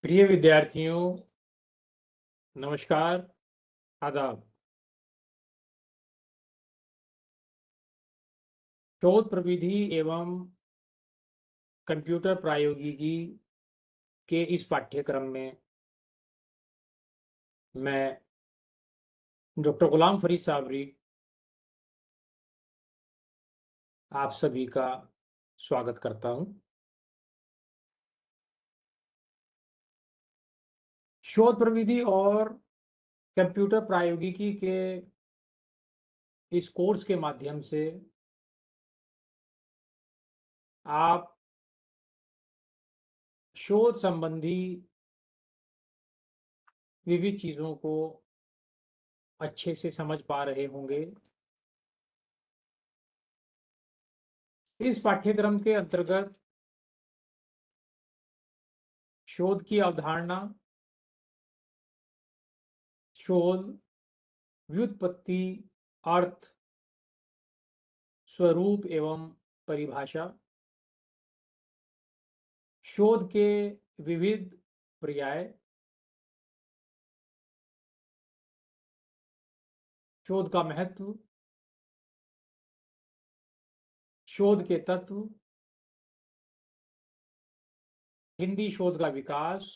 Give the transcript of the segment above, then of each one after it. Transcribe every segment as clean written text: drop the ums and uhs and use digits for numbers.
प्रिय विद्यार्थियों, नमस्कार, आदाब। शोध प्रविधि एवं कंप्यूटर प्रौद्योगिकी के इस पाठ्यक्रम में मैं डॉक्टर गुलाम फरीद साबरी आप सभी का स्वागत करता हूं। शोध प्रविधि और कंप्यूटर प्रौद्योगिकी के इस कोर्स के माध्यम से आप शोध संबंधी विविध चीज़ों को अच्छे से समझ पा रहे होंगे। इस पाठ्यक्रम के अंतर्गत शोध की अवधारणा, शोध, व्युत्पत्ति, अर्थ, स्वरूप एवं परिभाषा, शोध के विविध पर्याय, शोध का महत्व, शोध के तत्व, हिंदी शोध का विकास,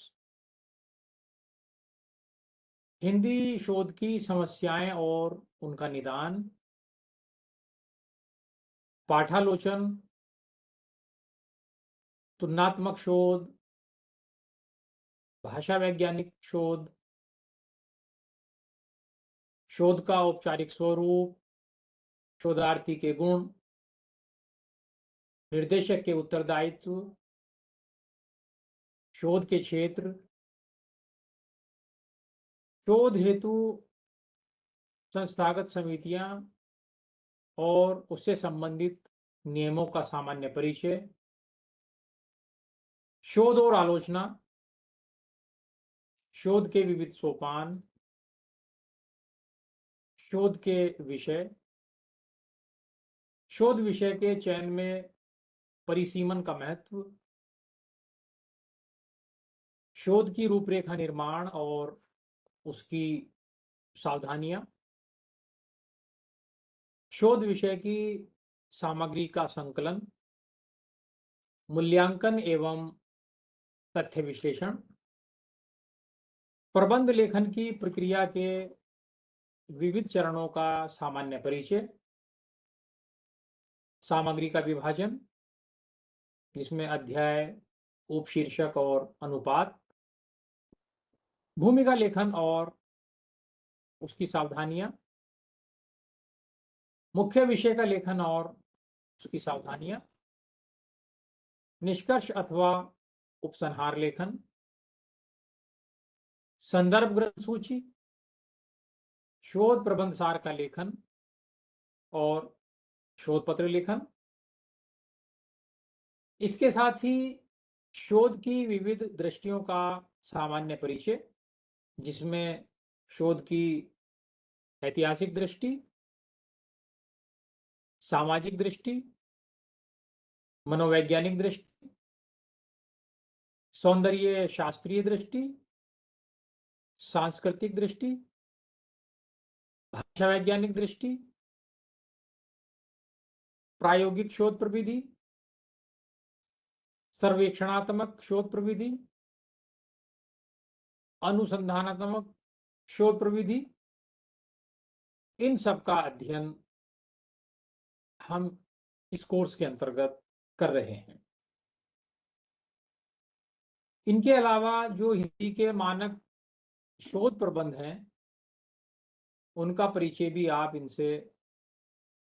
हिंदी शोध की समस्याएं और उनका निदान, पाठालोचन, तुलनात्मक शोध, भाषा वैज्ञानिक शोध, शोध का औपचारिक स्वरूप, शोधार्थी के गुण, निर्देशक के उत्तरदायित्व, शोध के क्षेत्र, शोध हेतु संस्थागत समितियां और उससे संबंधित नियमों का सामान्य परिचय, शोध और आलोचना, शोध के विविध सोपान, शोध के विषय, शोध विषय के चयन में परिसीमन का महत्व, शोध की रूपरेखा निर्माण और उसकी सावधानियां, शोध विषय की सामग्री का संकलन, मूल्यांकन एवं तथ्य विश्लेषण, प्रबंध लेखन की प्रक्रिया के विविध चरणों का सामान्य परिचय, सामग्री का विभाजन जिसमें अध्याय, उपशीर्षक और अनुपात, भूमिका लेखन और उसकी सावधानियां, मुख्य विषय का लेखन और उसकी सावधानियां, निष्कर्ष अथवा उपसंहार लेखन, संदर्भ ग्रंथ सूची, शोध प्रबंध सार का लेखन और शोध पत्र लेखन। इसके साथ ही शोध की विविध दृष्टियों का सामान्य परिचय जिसमें शोध की ऐतिहासिक दृष्टि, सामाजिक दृष्टि, मनोवैज्ञानिक दृष्टि, सौंदर्य शास्त्रीय दृष्टि, सांस्कृतिक दृष्टि, भाषा वैज्ञानिक दृष्टि, प्रायोगिक शोध प्रविधि, सर्वेक्षणात्मक शोध प्रविधि, अनुसंधानात्मक शोध प्रविधि, इन सब का अध्ययन हम इस कोर्स के अंतर्गत कर रहे हैं। इनके अलावा जो हिंदी के मानक शोध प्रबंध हैं उनका परिचय भी आप इनसे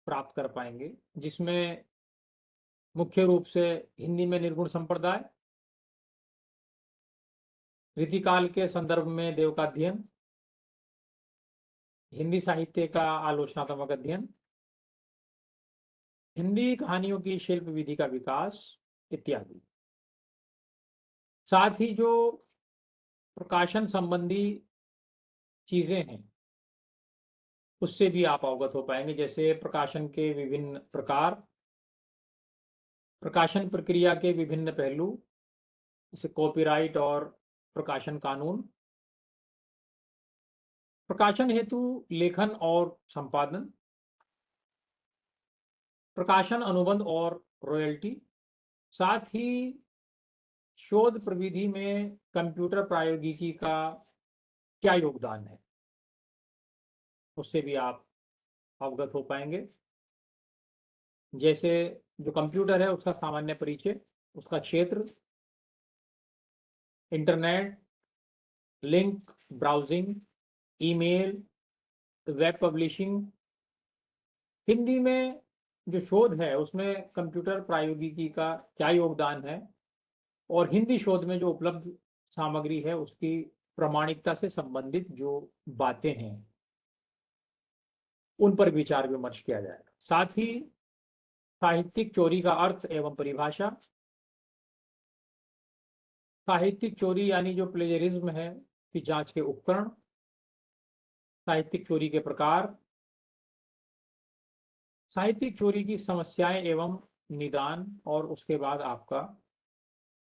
प्राप्त कर पाएंगे, जिसमें मुख्य रूप से हिंदी में निर्गुण संप्रदाय, रीतिकाल के संदर्भ में देव का अध्ययन, हिंदी साहित्य का आलोचनात्मक अध्ययन, हिंदी कहानियों की शिल्प विधि का विकास इत्यादि। साथ ही जो प्रकाशन संबंधी चीजें हैं उससे भी आप अवगत हो पाएंगे, जैसे प्रकाशन के विभिन्न प्रकार, प्रकाशन प्रक्रिया के विभिन्न पहलू, जैसे कॉपीराइट और प्रकाशन कानून, प्रकाशन हेतु लेखन और संपादन, प्रकाशन अनुबंध और रॉयल्टी, साथ ही शोध प्रविधि में कंप्यूटर प्रौद्योगिकी का क्या योगदान है, उससे भी आप अवगत हो पाएंगे। जैसे जो कंप्यूटर है उसका सामान्य परिचय, उसका क्षेत्र, internet, link, browsing, email, web publishing. Hindi में जो शोध है उसमें कंप्यूटर प्रौद्योगिकी का क्या योगदान है, और हिंदी शोध में जो उपलब्ध सामग्री है उसकी प्रामाणिकता से संबंधित जो बातें हैं उन पर विचार विमर्श किया जाएगा। साथ ही साहित्यिक चोरी का अर्थ एवं परिभाषा, साहित्यिक चोरी यानी जो प्लेजरिज्म है की जांच के उपकरण, साहित्यिक चोरी के प्रकार, साहित्यिक चोरी की समस्याएं एवं निदान, और उसके बाद आपका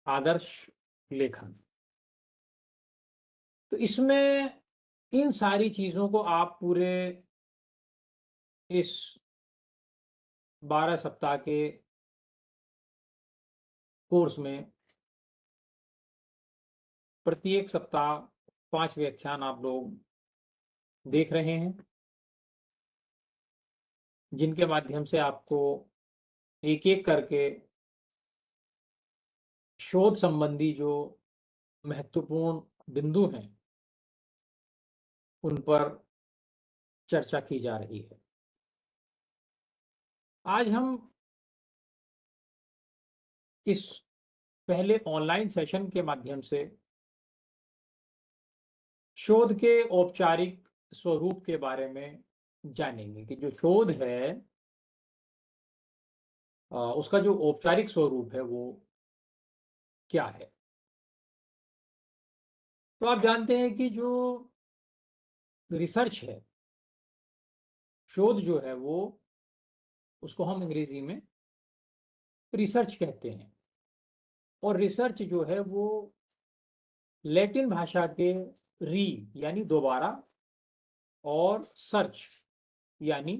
आदर्श लेखन। तो इसमें इन सारी चीजों को आप पूरे इस 12 सप्ताह के कोर्स में प्रत्येक सप्ताह 5 व्याख्यान आप लोग देख रहे हैं, जिनके माध्यम से आपको एक एक करके शोध संबंधी जो महत्वपूर्ण बिंदु हैं उन पर चर्चा की जा रही है। आज हम इस पहले ऑनलाइन सेशन के माध्यम से शोध के औपचारिक स्वरूप के बारे में जानेंगे कि जो शोध है उसका जो औपचारिक स्वरूप है वो क्या है। तो आप जानते हैं कि जो रिसर्च है, शोध जो है वो, उसको हम अंग्रेजी में रिसर्च कहते हैं। और रिसर्च जो है वो लैटिन भाषा के री यानी दोबारा और सर्च यानी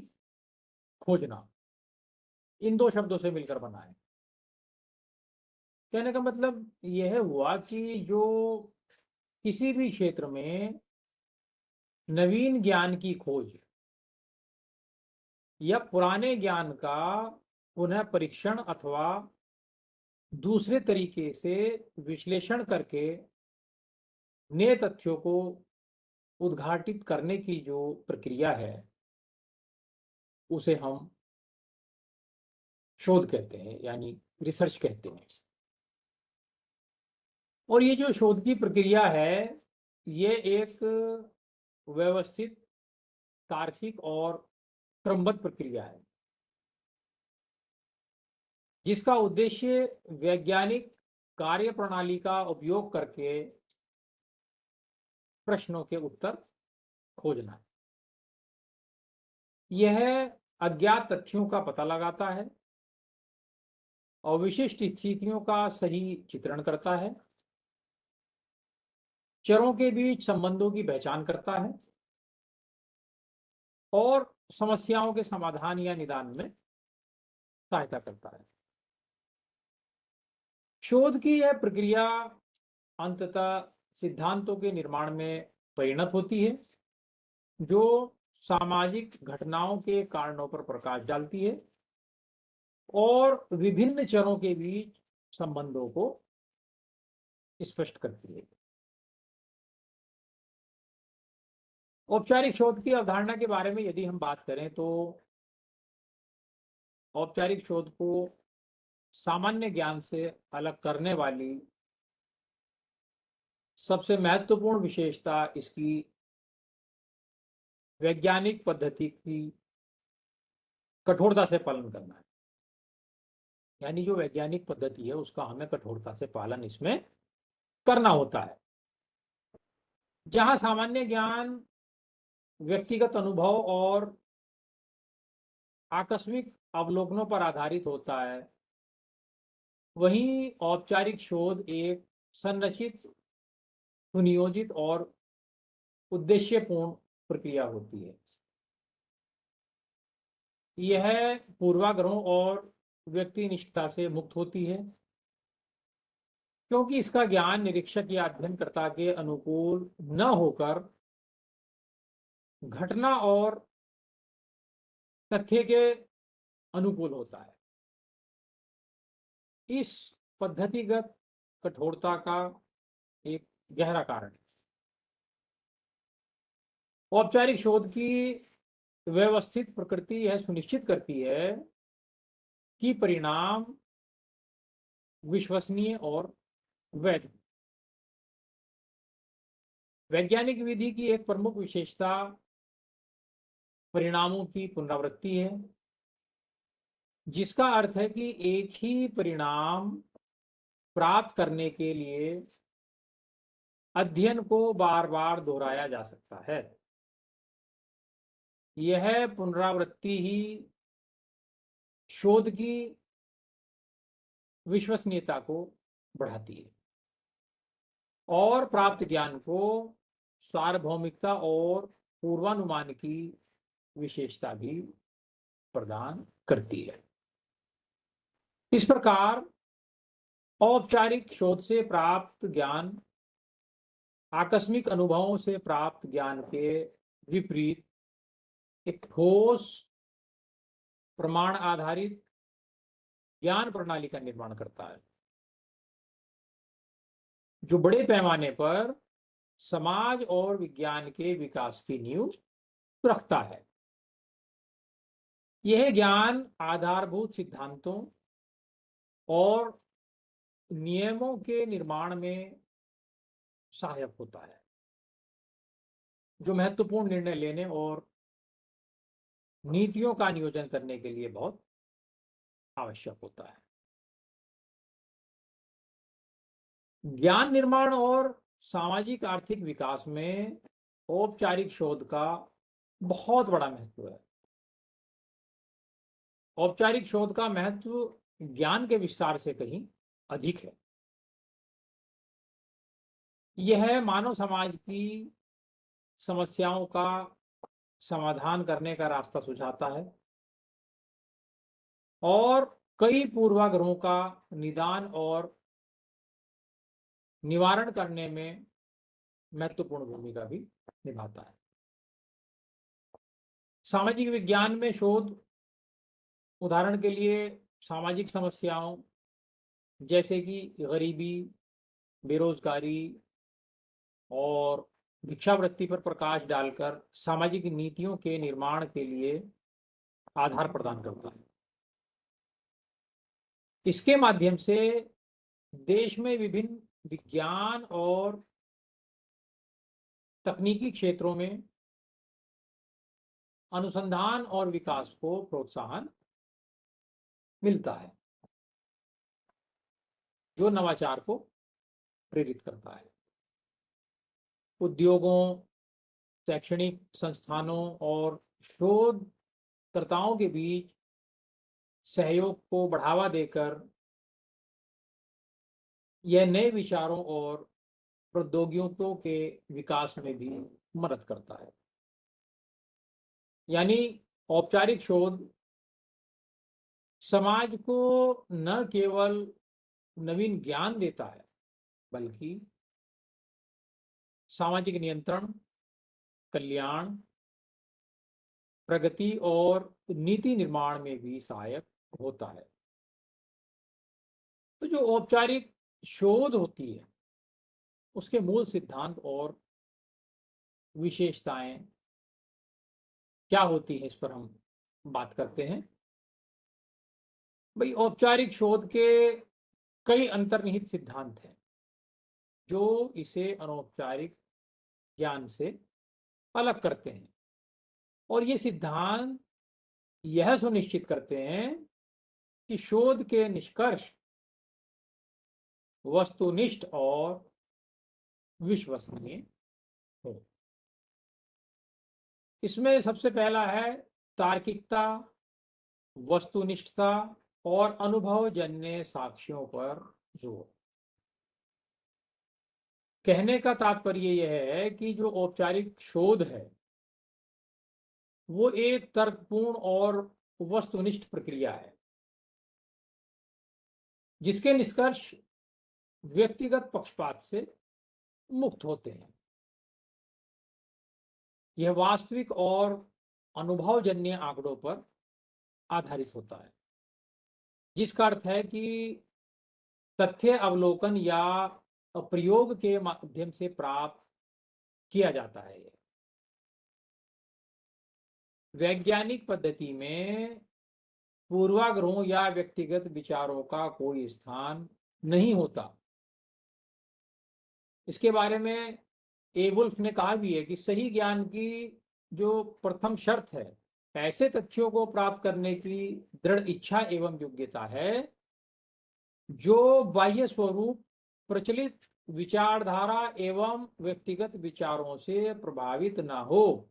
खोजना, इन दो शब्दों से मिलकर बना है। कहने का मतलब यह हुआ कि जो किसी भी क्षेत्र में नवीन ज्ञान की खोज या पुराने ज्ञान का पुनः परीक्षण अथवा दूसरे तरीके से विश्लेषण करके नए तथ्यों को उद्घाटित करने की जो प्रक्रिया है उसे हम शोध कहते हैं, यानी रिसर्च कहते हैं। और ये जो शोध की प्रक्रिया है ये एक व्यवस्थित, तार्किक और क्रमबद्ध प्रक्रिया है, जिसका उद्देश्य वैज्ञानिक कार्य प्रणाली का उपयोग करके प्रश्नों के उत्तर खोजना है। यह अज्ञात तथ्यों का पता लगाता है और विशिष्ट स्थितियों का सही चित्रण करता है, चरों के बीच संबंधों की पहचान करता है और समस्याओं के समाधान या निदान में सहायता करता है। शोध की यह प्रक्रिया अंततः सिद्धांतों के निर्माण में परिणत होती है, जो सामाजिक घटनाओं के कारणों पर प्रकाश डालती है और विभिन्न चरों के बीच संबंधों को स्पष्ट करती है। औपचारिक शोध की अवधारणा के बारे में यदि हम बात करें तो औपचारिक शोध को सामान्य ज्ञान से अलग करने वाली सबसे महत्वपूर्ण विशेषता इसकी वैज्ञानिक पद्धति की कठोरता से पालन करना है। यानी जो वैज्ञानिक पद्धति है उसका हमें कठोरता से पालन इसमें करना होता है। जहां सामान्य ज्ञान व्यक्तिगत अनुभव और आकस्मिक अवलोकनों पर आधारित होता है, वहीं औपचारिक शोध एक संरचित सुनियोजित और उद्देश्यपूर्ण प्रक्रिया होती है। यह पूर्वाग्रहों और व्यक्तिनिष्ठता से मुक्त होती है, क्योंकि इसका ज्ञान निरीक्षक या अध्ययनकर्ता के अनुकूल न होकर घटना और तथ्य के अनुकूल होता है। इस पद्धतिगत कठोरता का एक गहरा कारण है। औपचारिक शोध की व्यवस्थित प्रकृति यह सुनिश्चित करती है कि परिणाम विश्वसनीय और वैध। वैज्ञानिक विधि की एक प्रमुख विशेषता परिणामों की पुनरावृत्ति है, जिसका अर्थ है कि एक ही परिणाम प्राप्त करने के लिए अध्ययन को बार बार दोहराया जा सकता है। यह पुनरावृत्ति ही शोध की विश्वसनीयता को बढ़ाती है और प्राप्त ज्ञान को सार्वभौमिकता और पूर्वानुमान की विशेषता भी प्रदान करती है। इस प्रकार औपचारिक शोध से प्राप्त ज्ञान आकस्मिक अनुभवों से प्राप्त ज्ञान के विपरीत एक ठोस प्रमाण आधारित ज्ञान प्रणाली का निर्माण करता है, जो बड़े पैमाने पर समाज और विज्ञान के विकास की नींव रखता है। यह ज्ञान आधारभूत सिद्धांतों और नियमों के निर्माण में सहायक होता है, जो महत्वपूर्ण निर्णय लेने और नीतियों का नियोजन करने के लिए बहुत आवश्यक होता है। ज्ञान निर्माण और सामाजिक आर्थिक विकास में औपचारिक शोध का बहुत बड़ा महत्व है। औपचारिक शोध का महत्व ज्ञान के विस्तार से कहीं अधिक है। यह मानव समाज की समस्याओं का समाधान करने का रास्ता सुझाता है और कई पूर्वाग्रहों का निदान और निवारण करने में महत्वपूर्ण भूमिका भी निभाता है। सामाजिक विज्ञान में शोध उदाहरण के लिए सामाजिक समस्याओं जैसे कि गरीबी, बेरोजगारी और भिक्षावृत्ति पर प्रकाश डालकर सामाजिक नीतियों के निर्माण के लिए आधार प्रदान करता है। इसके माध्यम से देश में विभिन्न विज्ञान और तकनीकी क्षेत्रों में अनुसंधान और विकास को प्रोत्साहन मिलता है, जो नवाचार को प्रेरित करता है। उद्योगों, शैक्षणिक संस्थानों और शोधकर्ताओं के बीच सहयोग को बढ़ावा देकर यह नए विचारों और प्रौद्योगिकियों के विकास में भी मदद करता है। यानी औपचारिक शोध समाज को न केवल नवीन ज्ञान देता है, बल्कि सामाजिक नियंत्रण, कल्याण, प्रगति और नीति निर्माण में भी सहायक होता है। तो जो औपचारिक शोध होती है, उसके मूल सिद्धांत और विशेषताएं क्या होती है, इस पर हम बात करते हैं। भाई, औपचारिक शोध के कई अंतर्निहित सिद्धांत हैं जो इसे अनौपचारिक ज्ञान से अलग करते हैं, और ये सिद्धांत यह सुनिश्चित करते हैं कि शोध के निष्कर्ष वस्तुनिष्ठ और विश्वसनीय हो। इसमें सबसे पहला है तार्किकता, वस्तुनिष्ठता और अनुभवजन्य साक्ष्यों पर जोर। कहने का तात्पर्य यह है कि जो औपचारिक शोध है वो एक तर्कपूर्ण और वस्तुनिष्ठ प्रक्रिया है जिसके निष्कर्ष व्यक्तिगत पक्षपात से मुक्त होते हैं। यह वास्तविक और अनुभवजन्य आंकड़ों पर आधारित होता है, जिसका अर्थ है कि तथ्य अवलोकन या प्रयोग के माध्यम से प्राप्त किया जाता है। वैज्ञानिक पद्धति में पूर्वाग्रहों या व्यक्तिगत विचारों का कोई स्थान नहीं होता। इसके बारे में ए वुल्फ ने कहा भी है कि सही ज्ञान की जो प्रथम शर्त है ऐसे तथ्यों को प्राप्त करने की दृढ़ इच्छा एवं योग्यता है जो बाह्य स्वरूप, प्रचलित विचारधारा एवं व्यक्तिगत विचारों से प्रभावित ना हो।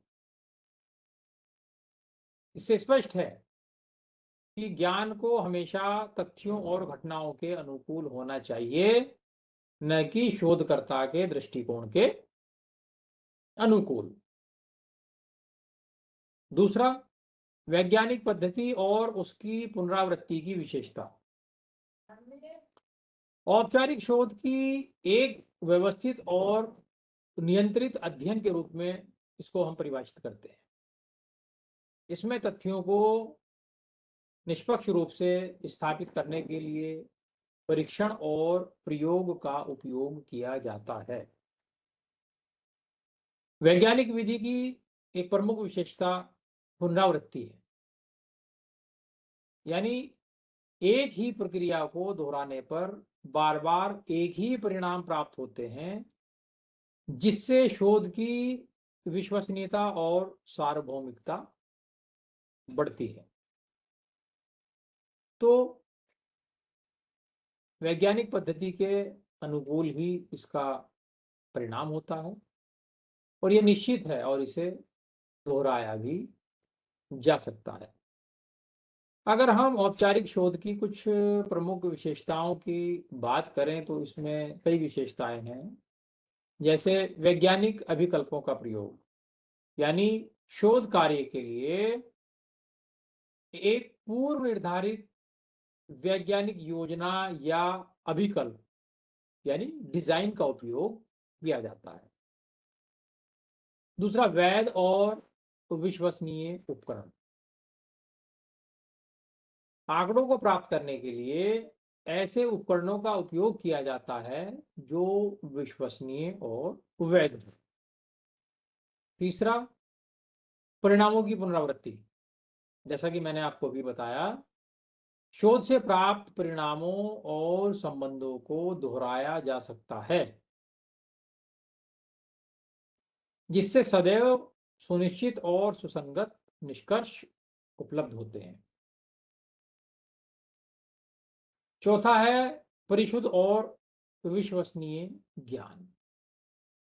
इससे स्पष्ट है कि ज्ञान को हमेशा तथ्यों और घटनाओं के अनुकूल होना चाहिए, न कि शोधकर्ता के दृष्टिकोण के अनुकूल। दूसरा, वैज्ञानिक पद्धति और उसकी पुनरावृत्ति की विशेषता। औपचारिक शोध की एक व्यवस्थित और नियंत्रित अध्ययन के रूप में इसको हम परिभाषित करते हैं। इसमें तथ्यों को निष्पक्ष रूप से स्थापित करने के लिए परीक्षण और प्रयोग का उपयोग किया जाता है। वैज्ञानिक विधि की एक प्रमुख विशेषता पुनरावृत्ति है, यानी एक ही प्रक्रिया को दोहराने पर बार बार एक ही परिणाम प्राप्त होते हैं, जिससे शोध की विश्वसनीयता और सार्वभौमिकता बढ़ती है। तो वैज्ञानिक पद्धति के अनुकूल ही इसका परिणाम होता है और यह निश्चित है और इसे दोहराया भी जा सकता है। अगर हम औपचारिक शोध की कुछ प्रमुख विशेषताओं की बात करें तो इसमें कई विशेषताएं हैं, जैसे वैज्ञानिक अभिकल्पों का प्रयोग, यानी शोध कार्य के लिए एक पूर्व निर्धारित वैज्ञानिक योजना या अभिकल्प यानी डिजाइन का उपयोग किया जाता है। दूसरा, वैध और विश्वसनीय उपकरण। आंकड़ों को प्राप्त करने के लिए ऐसे उपकरणों का उपयोग किया जाता है जो विश्वसनीय और वैध हो। तीसरा, परिणामों की पुनरावृत्ति। जैसा कि मैंने आपको भी बताया, शोध से प्राप्त परिणामों और संबंधों को दोहराया जा सकता है, जिससे सदैव सुनिश्चित और सुसंगत निष्कर्ष उपलब्ध होते हैं। चौथा है परिशुद्ध और विश्वसनीय ज्ञान,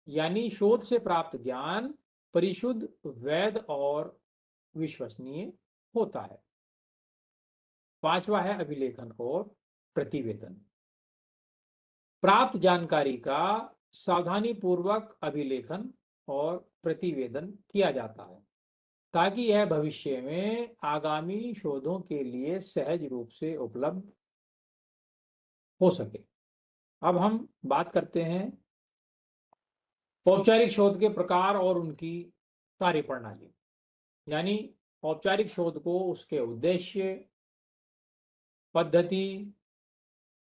यानी शोध से प्राप्त ज्ञान परिशुद्ध, वैध और विश्वसनीय होता है। पांचवा है अभिलेखन और प्रतिवेदन। प्राप्त जानकारी का सावधानी पूर्वक अभिलेखन और प्रतिवेदन किया जाता है ताकि यह भविष्य में आगामी शोधों के लिए सहज रूप से उपलब्ध हो सके। अब हम बात करते हैं औपचारिक शोध के प्रकार और उनकी कार्यप्रणाली। यानी औपचारिक शोध को उसके उद्देश्य, पद्धति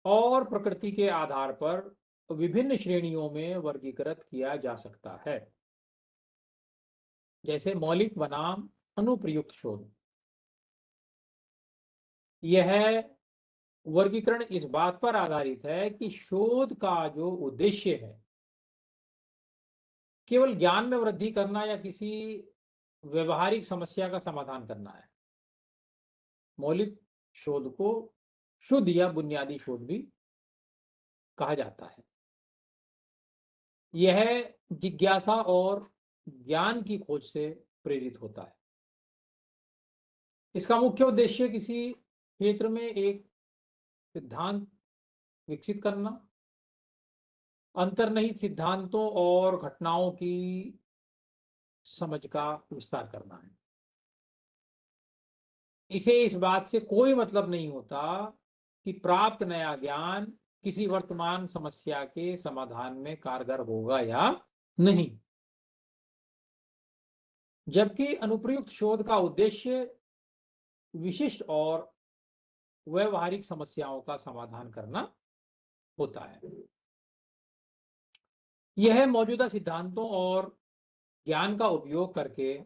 और प्रकृति के आधार पर विभिन्न श्रेणियों में वर्गीकृत किया जा सकता है, जैसे मौलिक बनाम अनुप्रयुक्त शोध। यह वर्गीकरण इस बात पर आधारित है कि शोध का जो उद्देश्य है केवल ज्ञान में वृद्धि करना या किसी व्यवहारिक समस्या का समाधान करना है। मौलिक शोध को शुद्ध या बुनियादी शोध भी कहा जाता है। यह जिज्ञासा और ज्ञान की खोज से प्रेरित होता है। इसका मुख्य उद्देश्य किसी क्षेत्र में एक सिद्धांत विकसित करना अंतर्निहित सिद्धांतों और घटनाओं की समझ का विस्तार करना है। इसे इस बात से कोई मतलब नहीं होता कि प्राप्त नया ज्ञान किसी वर्तमान समस्या के समाधान में कारगर होगा या नहीं। जबकि अनुप्रयुक्त शोध का उद्देश्य विशिष्ट और व्यवहारिक समस्याओं का समाधान करना होता है। यह मौजूदा सिद्धांतों और ज्ञान का उपयोग करके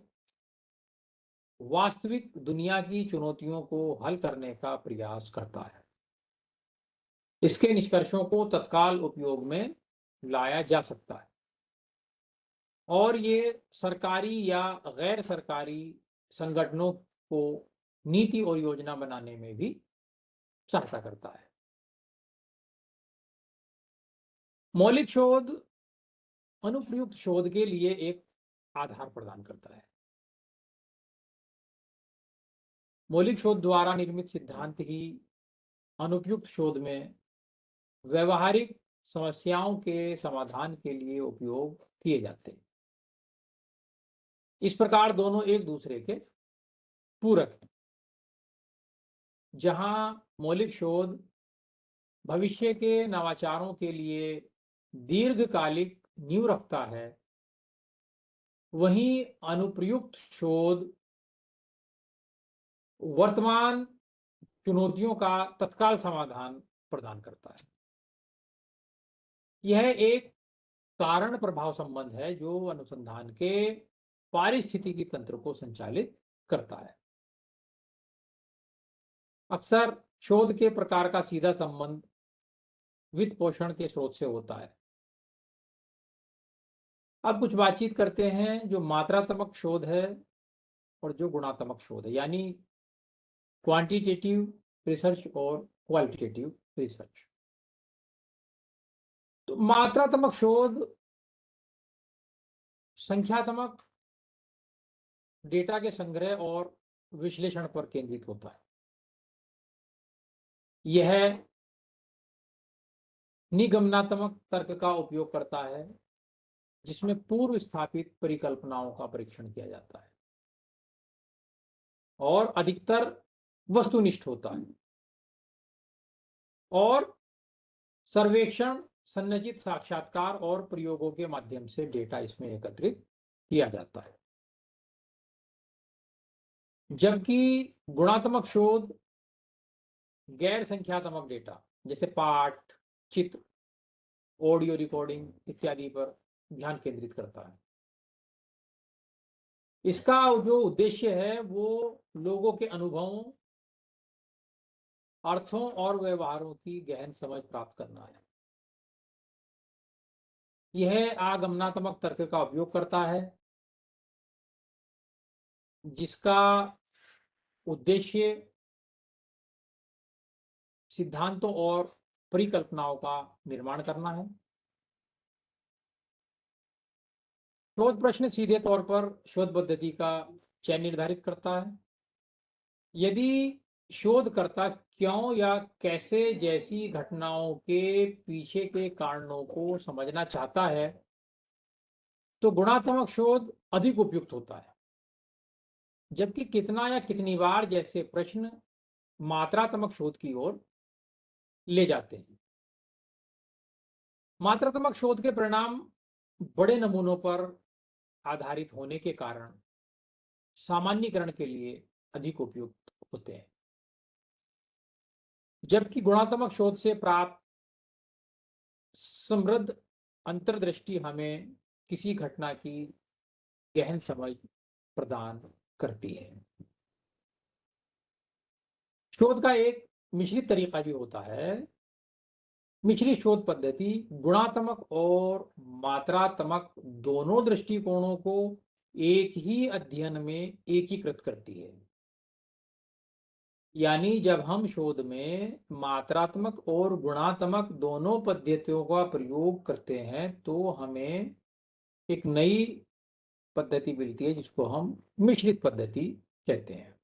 वास्तविक दुनिया की चुनौतियों को हल करने का प्रयास करता है। इसके निष्कर्षों को तत्काल उपयोग में लाया जा सकता है और ये सरकारी या गैर सरकारी संगठनों को नीति और योजना बनाने में भी सहायता करता है। मौलिक शोध अनुप्रयुक्त शोध के लिए एक आधार प्रदान करता है। मौलिक शोध द्वारा निर्मित सिद्धांत ही अनुपयुक्त शोध में व्यवहारिक समस्याओं के समाधान के लिए उपयोग किए जाते हैं। इस प्रकार दोनों एक दूसरे के पूरक हैं। जहां मौलिक शोध भविष्य के नवाचारों के लिए दीर्घकालिक नींव रखता है, वहीं अनुप्रयुक्त शोध वर्तमान चुनौतियों का तत्काल समाधान प्रदान करता है। यह एक कारण प्रभाव संबंध है जो अनुसंधान के पारिस्थितिकी तंत्र को संचालित करता है। अक्सर शोध के प्रकार का सीधा संबंध वित्त पोषण के स्रोत से होता है। अब कुछ बातचीत करते हैं जो मात्रात्मक शोध है और जो गुणात्मक शोध है, यानी क्वांटिटेटिव रिसर्च और क्वालिटेटिव रिसर्च। तो मात्रात्मक शोध संख्यात्मक डेटा के संग्रह और विश्लेषण पर केंद्रित होता है। यह निगमनात्मक तर्क का उपयोग करता है जिसमें पूर्व स्थापित परिकल्पनाओं का परीक्षण किया जाता है और अधिकतर वस्तुनिष्ठ होता है और सर्वेक्षण, सन्निहित साक्षात्कार और प्रयोगों के माध्यम से डेटा इसमें एकत्रित किया जाता है। जबकि गुणात्मक शोध गैर संख्यात्मक डेटा जैसे पाठ, चित्र, ऑडियो रिकॉर्डिंग इत्यादि पर ध्यान केंद्रित करता है। इसका जो उद्देश्य है वो लोगों के अनुभवों, अर्थों और व्यवहारों की गहन समझ प्राप्त करना है। यह आगमनात्मक तर्क का उपयोग करता है जिसका उद्देश्य सिद्धांतों और परिकल्पनाओं का निर्माण करना है। शोध प्रश्न सीधे तौर पर शोध पद्धति का चयन निर्धारित करता है। यदि शोधकर्ता क्यों या कैसे जैसी घटनाओं के पीछे के कारणों को समझना चाहता है तो गुणात्मक शोध अधिक उपयुक्त होता है, जबकि कितना या कितनी बार जैसे प्रश्न मात्रात्मक शोध की ओर ले जाते हैं। मात्रात्मक शोध के परिणाम बड़े नमूनों पर आधारित होने के कारण सामान्यीकरण के लिए अधिक उपयुक्त होते हैं, जबकि गुणात्मक शोध से प्राप्त समृद्ध अंतर्दृष्टि हमें किसी घटना की गहन समझ प्रदान करती है। शोध का एक मिश्रित तरीका भी होता है। मिश्रित शोध पद्धति गुणात्मक और मात्रात्मक दोनों दृष्टिकोणों को एक ही अध्ययन में एकीकृत करती है। यानी जब हम शोध में मात्रात्मक और गुणात्मक दोनों पद्धतियों का प्रयोग करते हैं तो हमें एक नई पद्धति मिलती है जिसको हम मिश्रित पद्धति कहते हैं।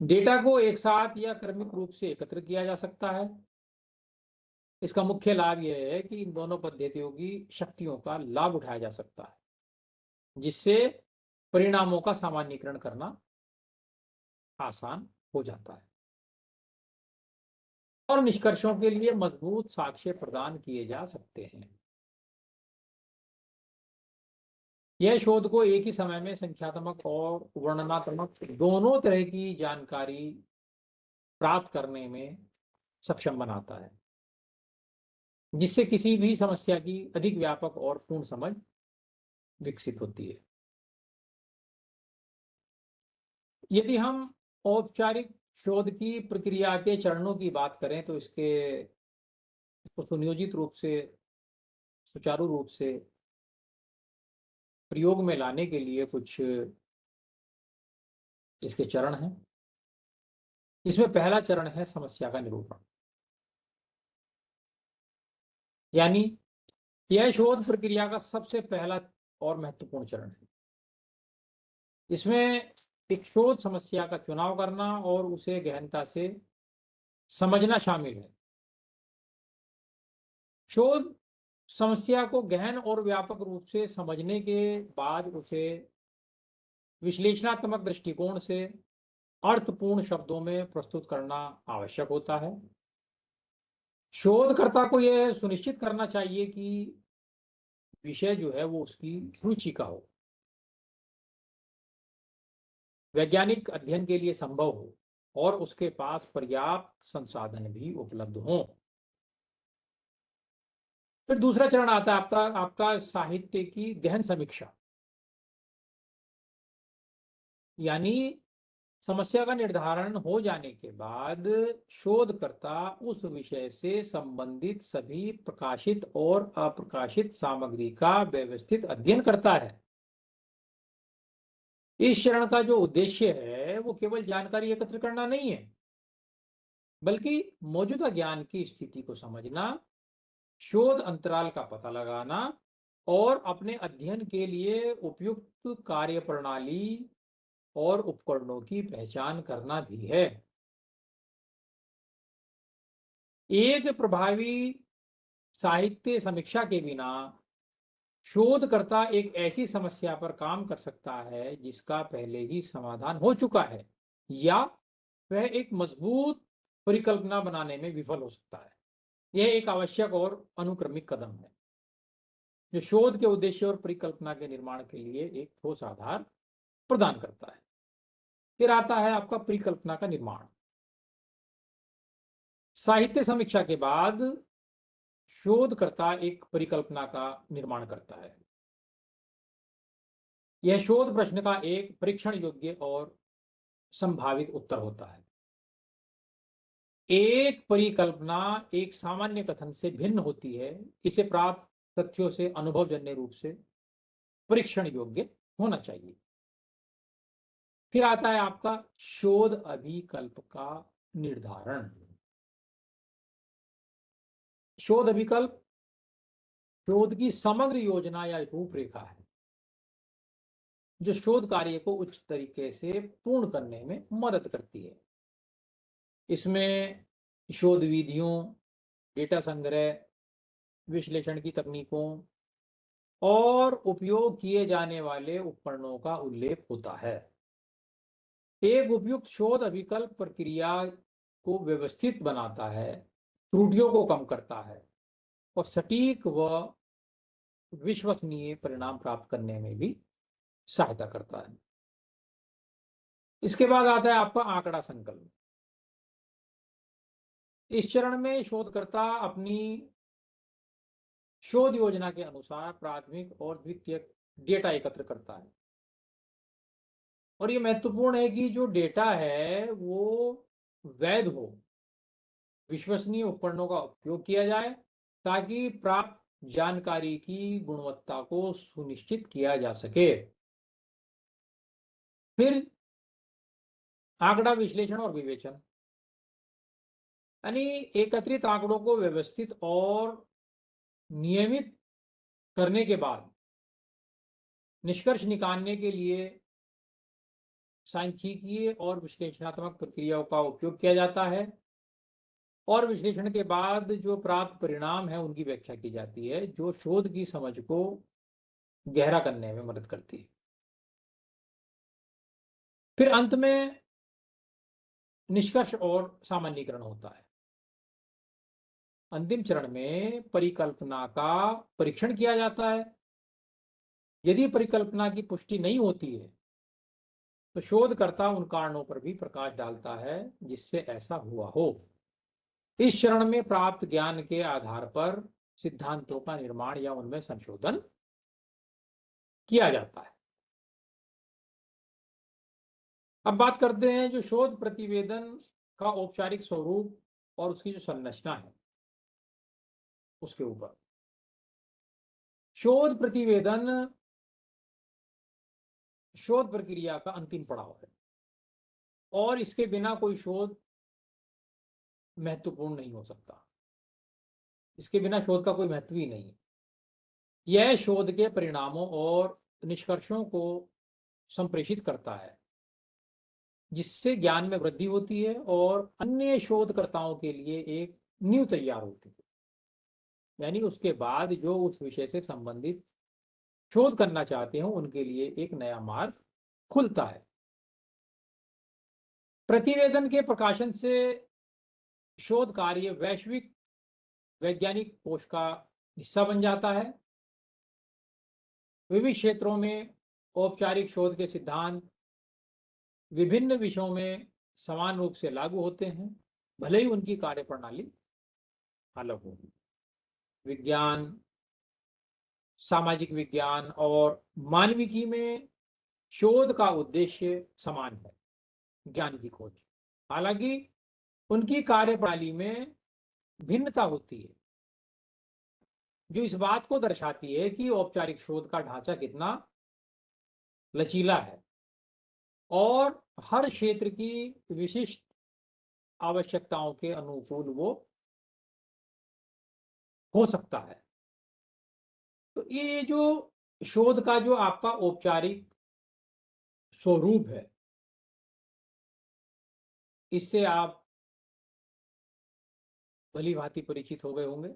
डेटा को एक साथ या क्रमिक रूप से एकत्र किया जा सकता है इसका मुख्य लाभ यह है कि इन दोनों पद्धतियों की शक्तियों का लाभ उठाया जा सकता है, जिससे परिणामों का सामान्यीकरण करना आसान हो जाता है और निष्कर्षों के लिए मजबूत साक्ष्य प्रदान किए जा सकते हैं। यह शोध को एक ही समय में संख्यात्मक और वर्णनात्मक दोनों तरह की जानकारी प्राप्त करने में सक्षम बनाता है, जिससे किसी भी समस्या की अधिक व्यापक और पूर्ण समझ विकसित होती है। यदि हम औपचारिक शोध की प्रक्रिया के चरणों की बात करें तो इसको सुनियोजित रूप से, सुचारू रूप से प्रयोग में लाने के लिए कुछ इसके चरण हैं। इसमें पहला चरण है समस्या का निरूपण, यानी यह शोध प्रक्रिया का सबसे पहला और महत्वपूर्ण चरण है। इसमें एक शोध समस्या का चुनाव करना और उसे गहनता से समझना शामिल है। शोध समस्या को गहन और व्यापक रूप से समझने के बाद उसे विश्लेषणात्मक दृष्टिकोण से अर्थपूर्ण शब्दों में प्रस्तुत करना आवश्यक होता है। शोधकर्ता को यह सुनिश्चित करना चाहिए कि विषय जो है वो उसकी रुचि का हो, वैज्ञानिक अध्ययन के लिए संभव हो और उसके पास पर्याप्त संसाधन भी उपलब्ध हों। फिर दूसरा चरण आता है आपका साहित्य की गहन समीक्षा, यानी समस्या का निर्धारण हो जाने के बाद शोधकर्ता उस विषय से संबंधित सभी प्रकाशित और अप्रकाशित सामग्री का व्यवस्थित अध्ययन करता है। इस चरण का जो उद्देश्य है वो केवल जानकारी एकत्र करना नहीं है, बल्कि मौजूदा ज्ञान की स्थिति को समझना, शोध अंतराल का पता लगाना और अपने अध्ययन के लिए उपयुक्त कार्यप्रणाली और उपकरणों की पहचान करना भी है। एक प्रभावी साहित्य समीक्षा के बिना शोधकर्ता एक ऐसी समस्या पर काम कर सकता है जिसका पहले ही समाधान हो चुका है, या वह एक मजबूत परिकल्पना बनाने में विफल हो सकता है। यह एक आवश्यक और अनुक्रमिक कदम है जो शोध के उद्देश्य और परिकल्पना के निर्माण के लिए एक ठोस आधार प्रदान करता है। फिर आता है आपका परिकल्पना का निर्माण। साहित्य समीक्षा के बाद शोधकर्ता एक परिकल्पना का निर्माण करता है। यह शोध प्रश्न का एक परीक्षण योग्य और संभावित उत्तर होता है। एक परिकल्पना एक सामान्य कथन से भिन्न होती है। इसे प्राप्त तथ्यों से अनुभवजन्य रूप से परीक्षण योग्य होना चाहिए। फिर आता है आपका शोध अभिकल्प का निर्धारण। शोध अभिकल्प शोध की समग्र योजना या रूपरेखा है जो शोध कार्य को उच्च तरीके से पूर्ण करने में मदद करती है। इसमें शोध विधियों, डेटा संग्रह, विश्लेषण की तकनीकों और उपयोग किए जाने वाले उपकरणों का उल्लेख होता है। एक उपयुक्त शोध अभिकल्प प्रक्रिया को व्यवस्थित बनाता है, त्रुटियों को कम करता है और सटीक व विश्वसनीय परिणाम प्राप्त करने में भी सहायता करता है। इसके बाद आता है आपका आंकड़ा संकलन। इस चरण में शोधकर्ता अपनी शोध योजना के अनुसार प्राथमिक और द्वितीयक डेटा एकत्र करता है और ये महत्वपूर्ण है कि जो डेटा है वो वैध हो, विश्वसनीय उपकरणों का उपयोग किया जाए ताकि प्राप्त जानकारी की गुणवत्ता को सुनिश्चित किया जा सके। फिर आंकड़ा विश्लेषण और विवेचन, यानी एकत्रित आंकड़ों को व्यवस्थित और नियमित करने के बाद निष्कर्ष निकालने के लिए सांख्यिकीय और विश्लेषणात्मक प्रक्रियाओं का उपयोग किया जाता है और विश्लेषण के बाद जो प्राप्त परिणाम है उनकी व्याख्या की जाती है, जो शोध की समझ को गहरा करने में मदद करती है। फिर अंत में निष्कर्ष और सामान्यीकरण होता है। अंतिम चरण में परिकल्पना का परीक्षण किया जाता है। यदि परिकल्पना की पुष्टि नहीं होती है तो शोधकर्ता उन कारणों पर भी प्रकाश डालता है जिससे ऐसा हुआ हो। इस चरण में प्राप्त ज्ञान के आधार पर सिद्धांतों का निर्माण या उनमें संशोधन किया जाता है। अब बात करते हैं जो शोध प्रतिवेदन का औपचारिक स्वरूप और उसकी जो संरचना है उसके ऊपर। शोध प्रतिवेदन शोध प्रक्रिया का अंतिम पड़ाव है और इसके बिना कोई शोध महत्वपूर्ण नहीं हो सकता। इसके बिना शोध का कोई महत्व ही नहीं है। यह शोध के परिणामों और निष्कर्षों को संप्रेषित करता है जिससे ज्ञान में वृद्धि होती है और अन्य शोधकर्ताओं के लिए एक नींव तैयार होती है। यानी उसके बाद जो उस विषय से संबंधित शोध करना चाहते हैं उनके लिए एक नया मार्ग खुलता है। प्रतिवेदन के प्रकाशन से शोध कार्य वैश्विक वैज्ञानिक कोश का हिस्सा बन जाता है। विविध क्षेत्रों में औपचारिक शोध के सिद्धांत विभिन्न विषयों में समान रूप से लागू होते हैं, भले ही उनकी कार्यप्रणाली अलग हो। विज्ञान, सामाजिक विज्ञान और मानविकी में शोध का उद्देश्य समान है, ज्ञान की खोज। हालांकि उनकी कार्यप्रणाली में भिन्नता होती है, जो इस बात को दर्शाती है कि औपचारिक शोध का ढांचा कितना लचीला है और हर क्षेत्र की विशिष्ट आवश्यकताओं के अनुकूल वो हो सकता है। तो ये जो शोध का जो आपका औपचारिक स्वरूप है, इससे आप भली भांति परिचित हो गए होंगे।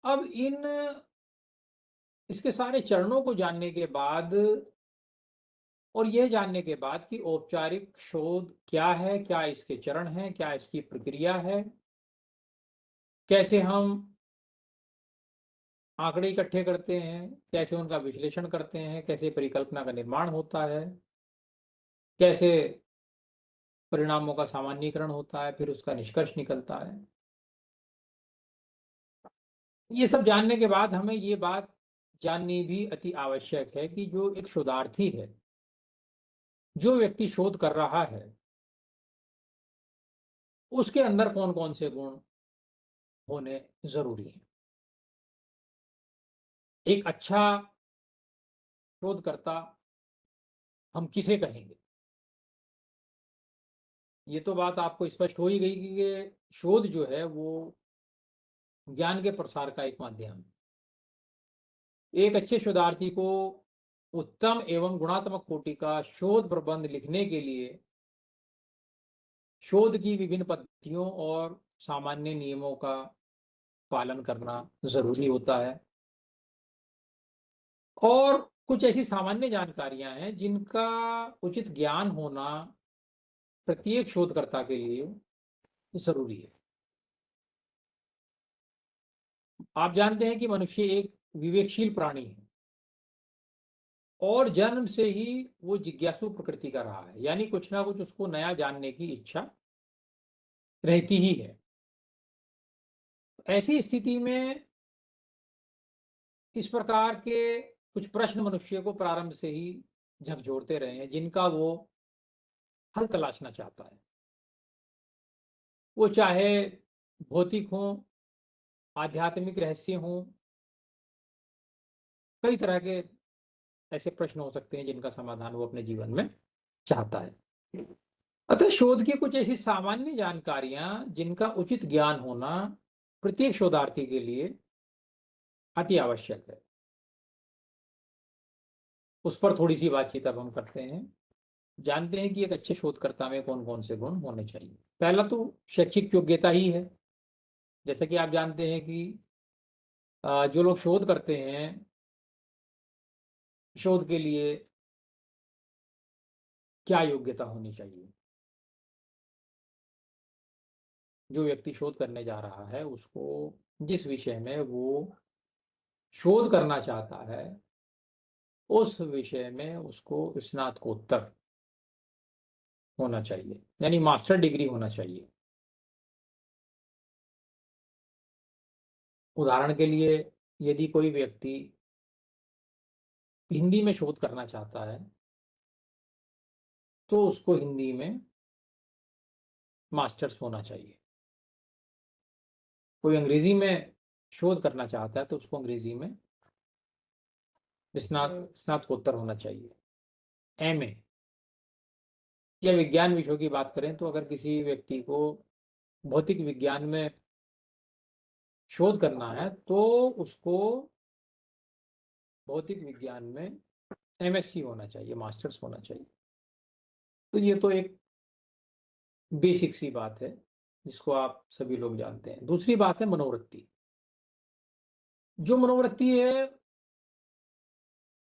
अब इसके सारे चरणों को जानने के बाद और यह जानने के बाद कि औपचारिक शोध क्या है, क्या इसके चरण हैं, क्या इसकी प्रक्रिया है, कैसे हम आंकड़े इकट्ठे करते हैं, कैसे उनका विश्लेषण करते हैं, कैसे परिकल्पना का निर्माण होता है, कैसे परिणामों का सामान्यीकरण होता है, फिर उसका निष्कर्ष निकलता है। ये सब जानने के बाद हमें ये बात जाननी भी अति आवश्यक है कि जो एक शोधार्थी है, जो व्यक्ति शोध कर रहा है, उसके अंदर कौन कौन से गुण होने जरूरी हैं। एक अच्छा शोधकर्ता हम किसे कहेंगे? ये तो बात आपको स्पष्ट हो ही गई कि ये शोध जो है वो ज्ञान के प्रसार का एक माध्यम है। एक अच्छे शोधार्थी को उत्तम एवं गुणात्मक कोटि का शोध प्रबंध लिखने के लिए शोध की विभिन्न पद्धतियों और सामान्य नियमों का पालन करना जरूरी होता है। और कुछ ऐसी सामान्य जानकारियां हैं जिनका उचित ज्ञान होना प्रत्येक शोधकर्ता के लिए जरूरी है। आप जानते हैं कि मनुष्य एक विवेकशील प्राणी है और जन्म से ही वो जिज्ञासु प्रकृति का रहा है, यानी कुछ ना कुछ उसको नया जानने की इच्छा रहती ही है। ऐसी स्थिति में इस प्रकार के कुछ प्रश्न मनुष्य को प्रारंभ से ही झकझोरते रहे हैं जिनका वो हल तलाशना चाहता है। वो चाहे भौतिक हो, आध्यात्मिक रहस्य हो, कई तरह के ऐसे प्रश्न हो सकते हैं जिनका समाधान वो अपने जीवन में चाहता है। अतः शोध की कुछ ऐसी सामान्य जानकारियां जिनका उचित ज्ञान होना प्रत्येक शोधार्थी के लिए अति आवश्यक है, उस पर थोड़ी सी बातचीत अब हम करते हैं। जानते हैं कि एक अच्छे शोधकर्ता में कौन कौन से गुण होने चाहिए। पहला तो शैक्षिक योग्यता ही है। जैसा कि आप जानते हैं कि जो लोग शोध करते हैं, शोध के लिए क्या योग्यता होनी चाहिए। जो व्यक्ति शोध करने जा रहा है उसको जिस विषय में वो शोध करना चाहता है उस विषय में उसको स्नातकोत्तर होना चाहिए, यानी मास्टर डिग्री होना चाहिए। उदाहरण के लिए, यदि कोई व्यक्ति हिंदी में शोध करना चाहता है तो उसको हिंदी में मास्टर्स होना चाहिए। कोई अंग्रेजी में शोध करना चाहता है तो उसको अंग्रेजी में स्नातकोत्तर होना चाहिए, एमए। या विज्ञान विषयों की बात करें तो अगर किसी व्यक्ति को भौतिक विज्ञान में शोध करना है तो उसको भौतिक विज्ञान में एमएससी होना चाहिए, मास्टर्स होना चाहिए। तो ये तो एक बेसिक सी बात है जिसको आप सभी लोग जानते हैं। दूसरी बात है मनोवृत्ति। जो मनोवृत्ति है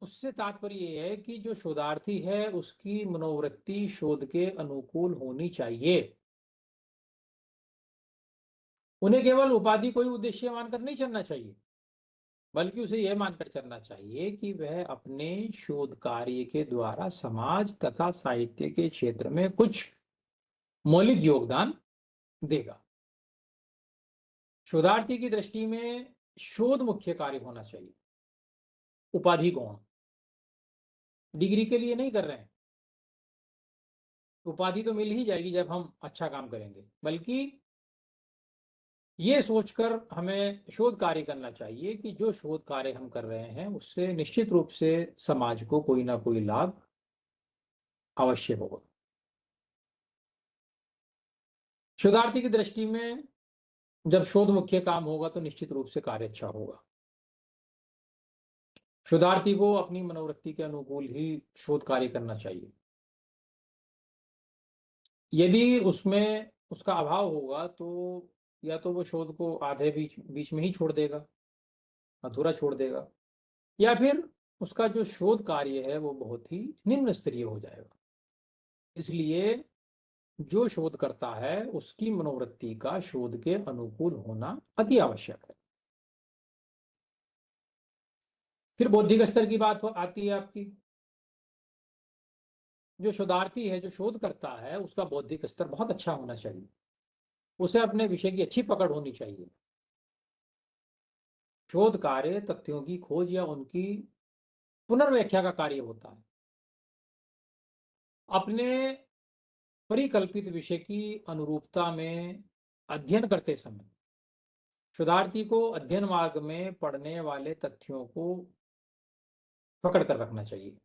उससे तात्पर्य ये है कि जो शोधार्थी है उसकी मनोवृत्ति शोध के अनुकूल होनी चाहिए। उन्हें केवल उपाधि कोई उद्देश्य मानकर नहीं चलना चाहिए, बल्कि उसे यह मानकर चलना चाहिए कि वह अपने शोध कार्य के द्वारा समाज तथा साहित्य के क्षेत्र में कुछ मौलिक योगदान देगा। शोधार्थी की दृष्टि में शोध मुख्य कार्य होना चाहिए, उपाधि गौण। डिग्री के लिए नहीं कर रहे हैं, उपाधि तो मिल ही जाएगी जब हम अच्छा काम करेंगे, बल्कि ये सोचकर हमें शोध कार्य करना चाहिए कि जो शोध कार्य हम कर रहे हैं उससे निश्चित रूप से समाज को कोई ना कोई लाभ अवश्य होगा। शोधार्थी की दृष्टि में जब शोध मुख्य काम होगा तो निश्चित रूप से कार्य अच्छा होगा। शोधार्थी को अपनी मनोवृत्ति के अनुकूल ही शोध कार्य करना चाहिए। यदि उसमें उसका अभाव होगा तो या तो वो शोध को आधे बीच बीच में ही छोड़ देगा, अधूरा छोड़ देगा, या फिर उसका जो शोध कार्य है वो बहुत ही निम्न स्तरीय हो जाएगा। इसलिए जो शोध करता है उसकी मनोवृत्ति का शोध के अनुकूल होना अति आवश्यक है। फिर बौद्धिक स्तर की बात आती है आपकी। जो शोधार्थी है, जो शोध करता है, उसका बौद्धिक स्तर बहुत अच्छा होना चाहिए। उसे अपने विषय की अच्छी पकड़ होनी चाहिए। शोध कार्य तथ्यों की खोज या उनकी पुनर्व्याख्या का कार्य होता है। अपने परिकल्पित विषय की अनुरूपता में अध्ययन करते समय शोधार्थी को अध्ययन मार्ग में पढ़ने वाले तथ्यों को पकड़ कर रखना चाहिए।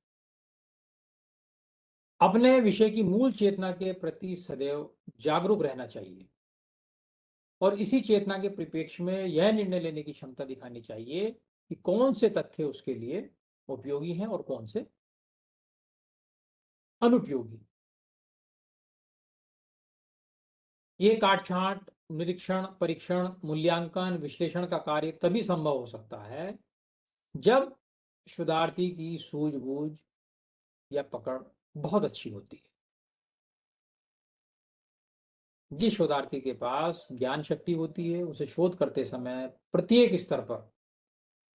अपने विषय की मूल चेतना के प्रति सदैव जागरूक रहना चाहिए और इसी चेतना के परिप्रेक्ष्य में यह निर्णय लेने की क्षमता दिखानी चाहिए कि कौन से तथ्य उसके लिए उपयोगी हैं और कौन से अनुपयोगी। ये काट छांट, निरीक्षण, परीक्षण, मूल्यांकन, विश्लेषण का कार्य तभी संभव हो सकता है जब शोधार्थी की सूझबूझ या पकड़ बहुत अच्छी होती है। जिस शोधार्थी के पास ज्ञान शक्ति होती है उसे शोध करते समय प्रत्येक स्तर पर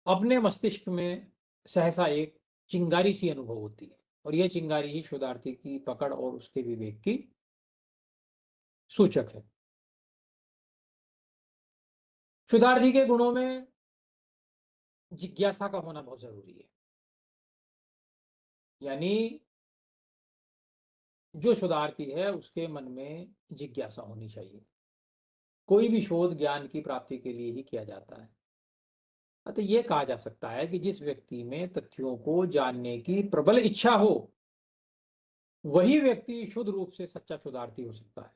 अपने मस्तिष्क में सहसा एक चिंगारी सी अनुभव होती है, और यह चिंगारी ही शोधार्थी की पकड़ और उसके विवेक की सूचक है। शोधार्थी के गुणों में जिज्ञासा का होना बहुत जरूरी है। यानी जो शोधार्थी है उसके मन में जिज्ञासा होनी चाहिए। कोई भी शोध ज्ञान की प्राप्ति के लिए ही किया जाता है। अतः यह कहा जा सकता है कि जिस व्यक्ति में तथ्यों को जानने की प्रबल इच्छा हो वही व्यक्ति शुद्ध रूप से सच्चा शोधार्थी हो सकता है।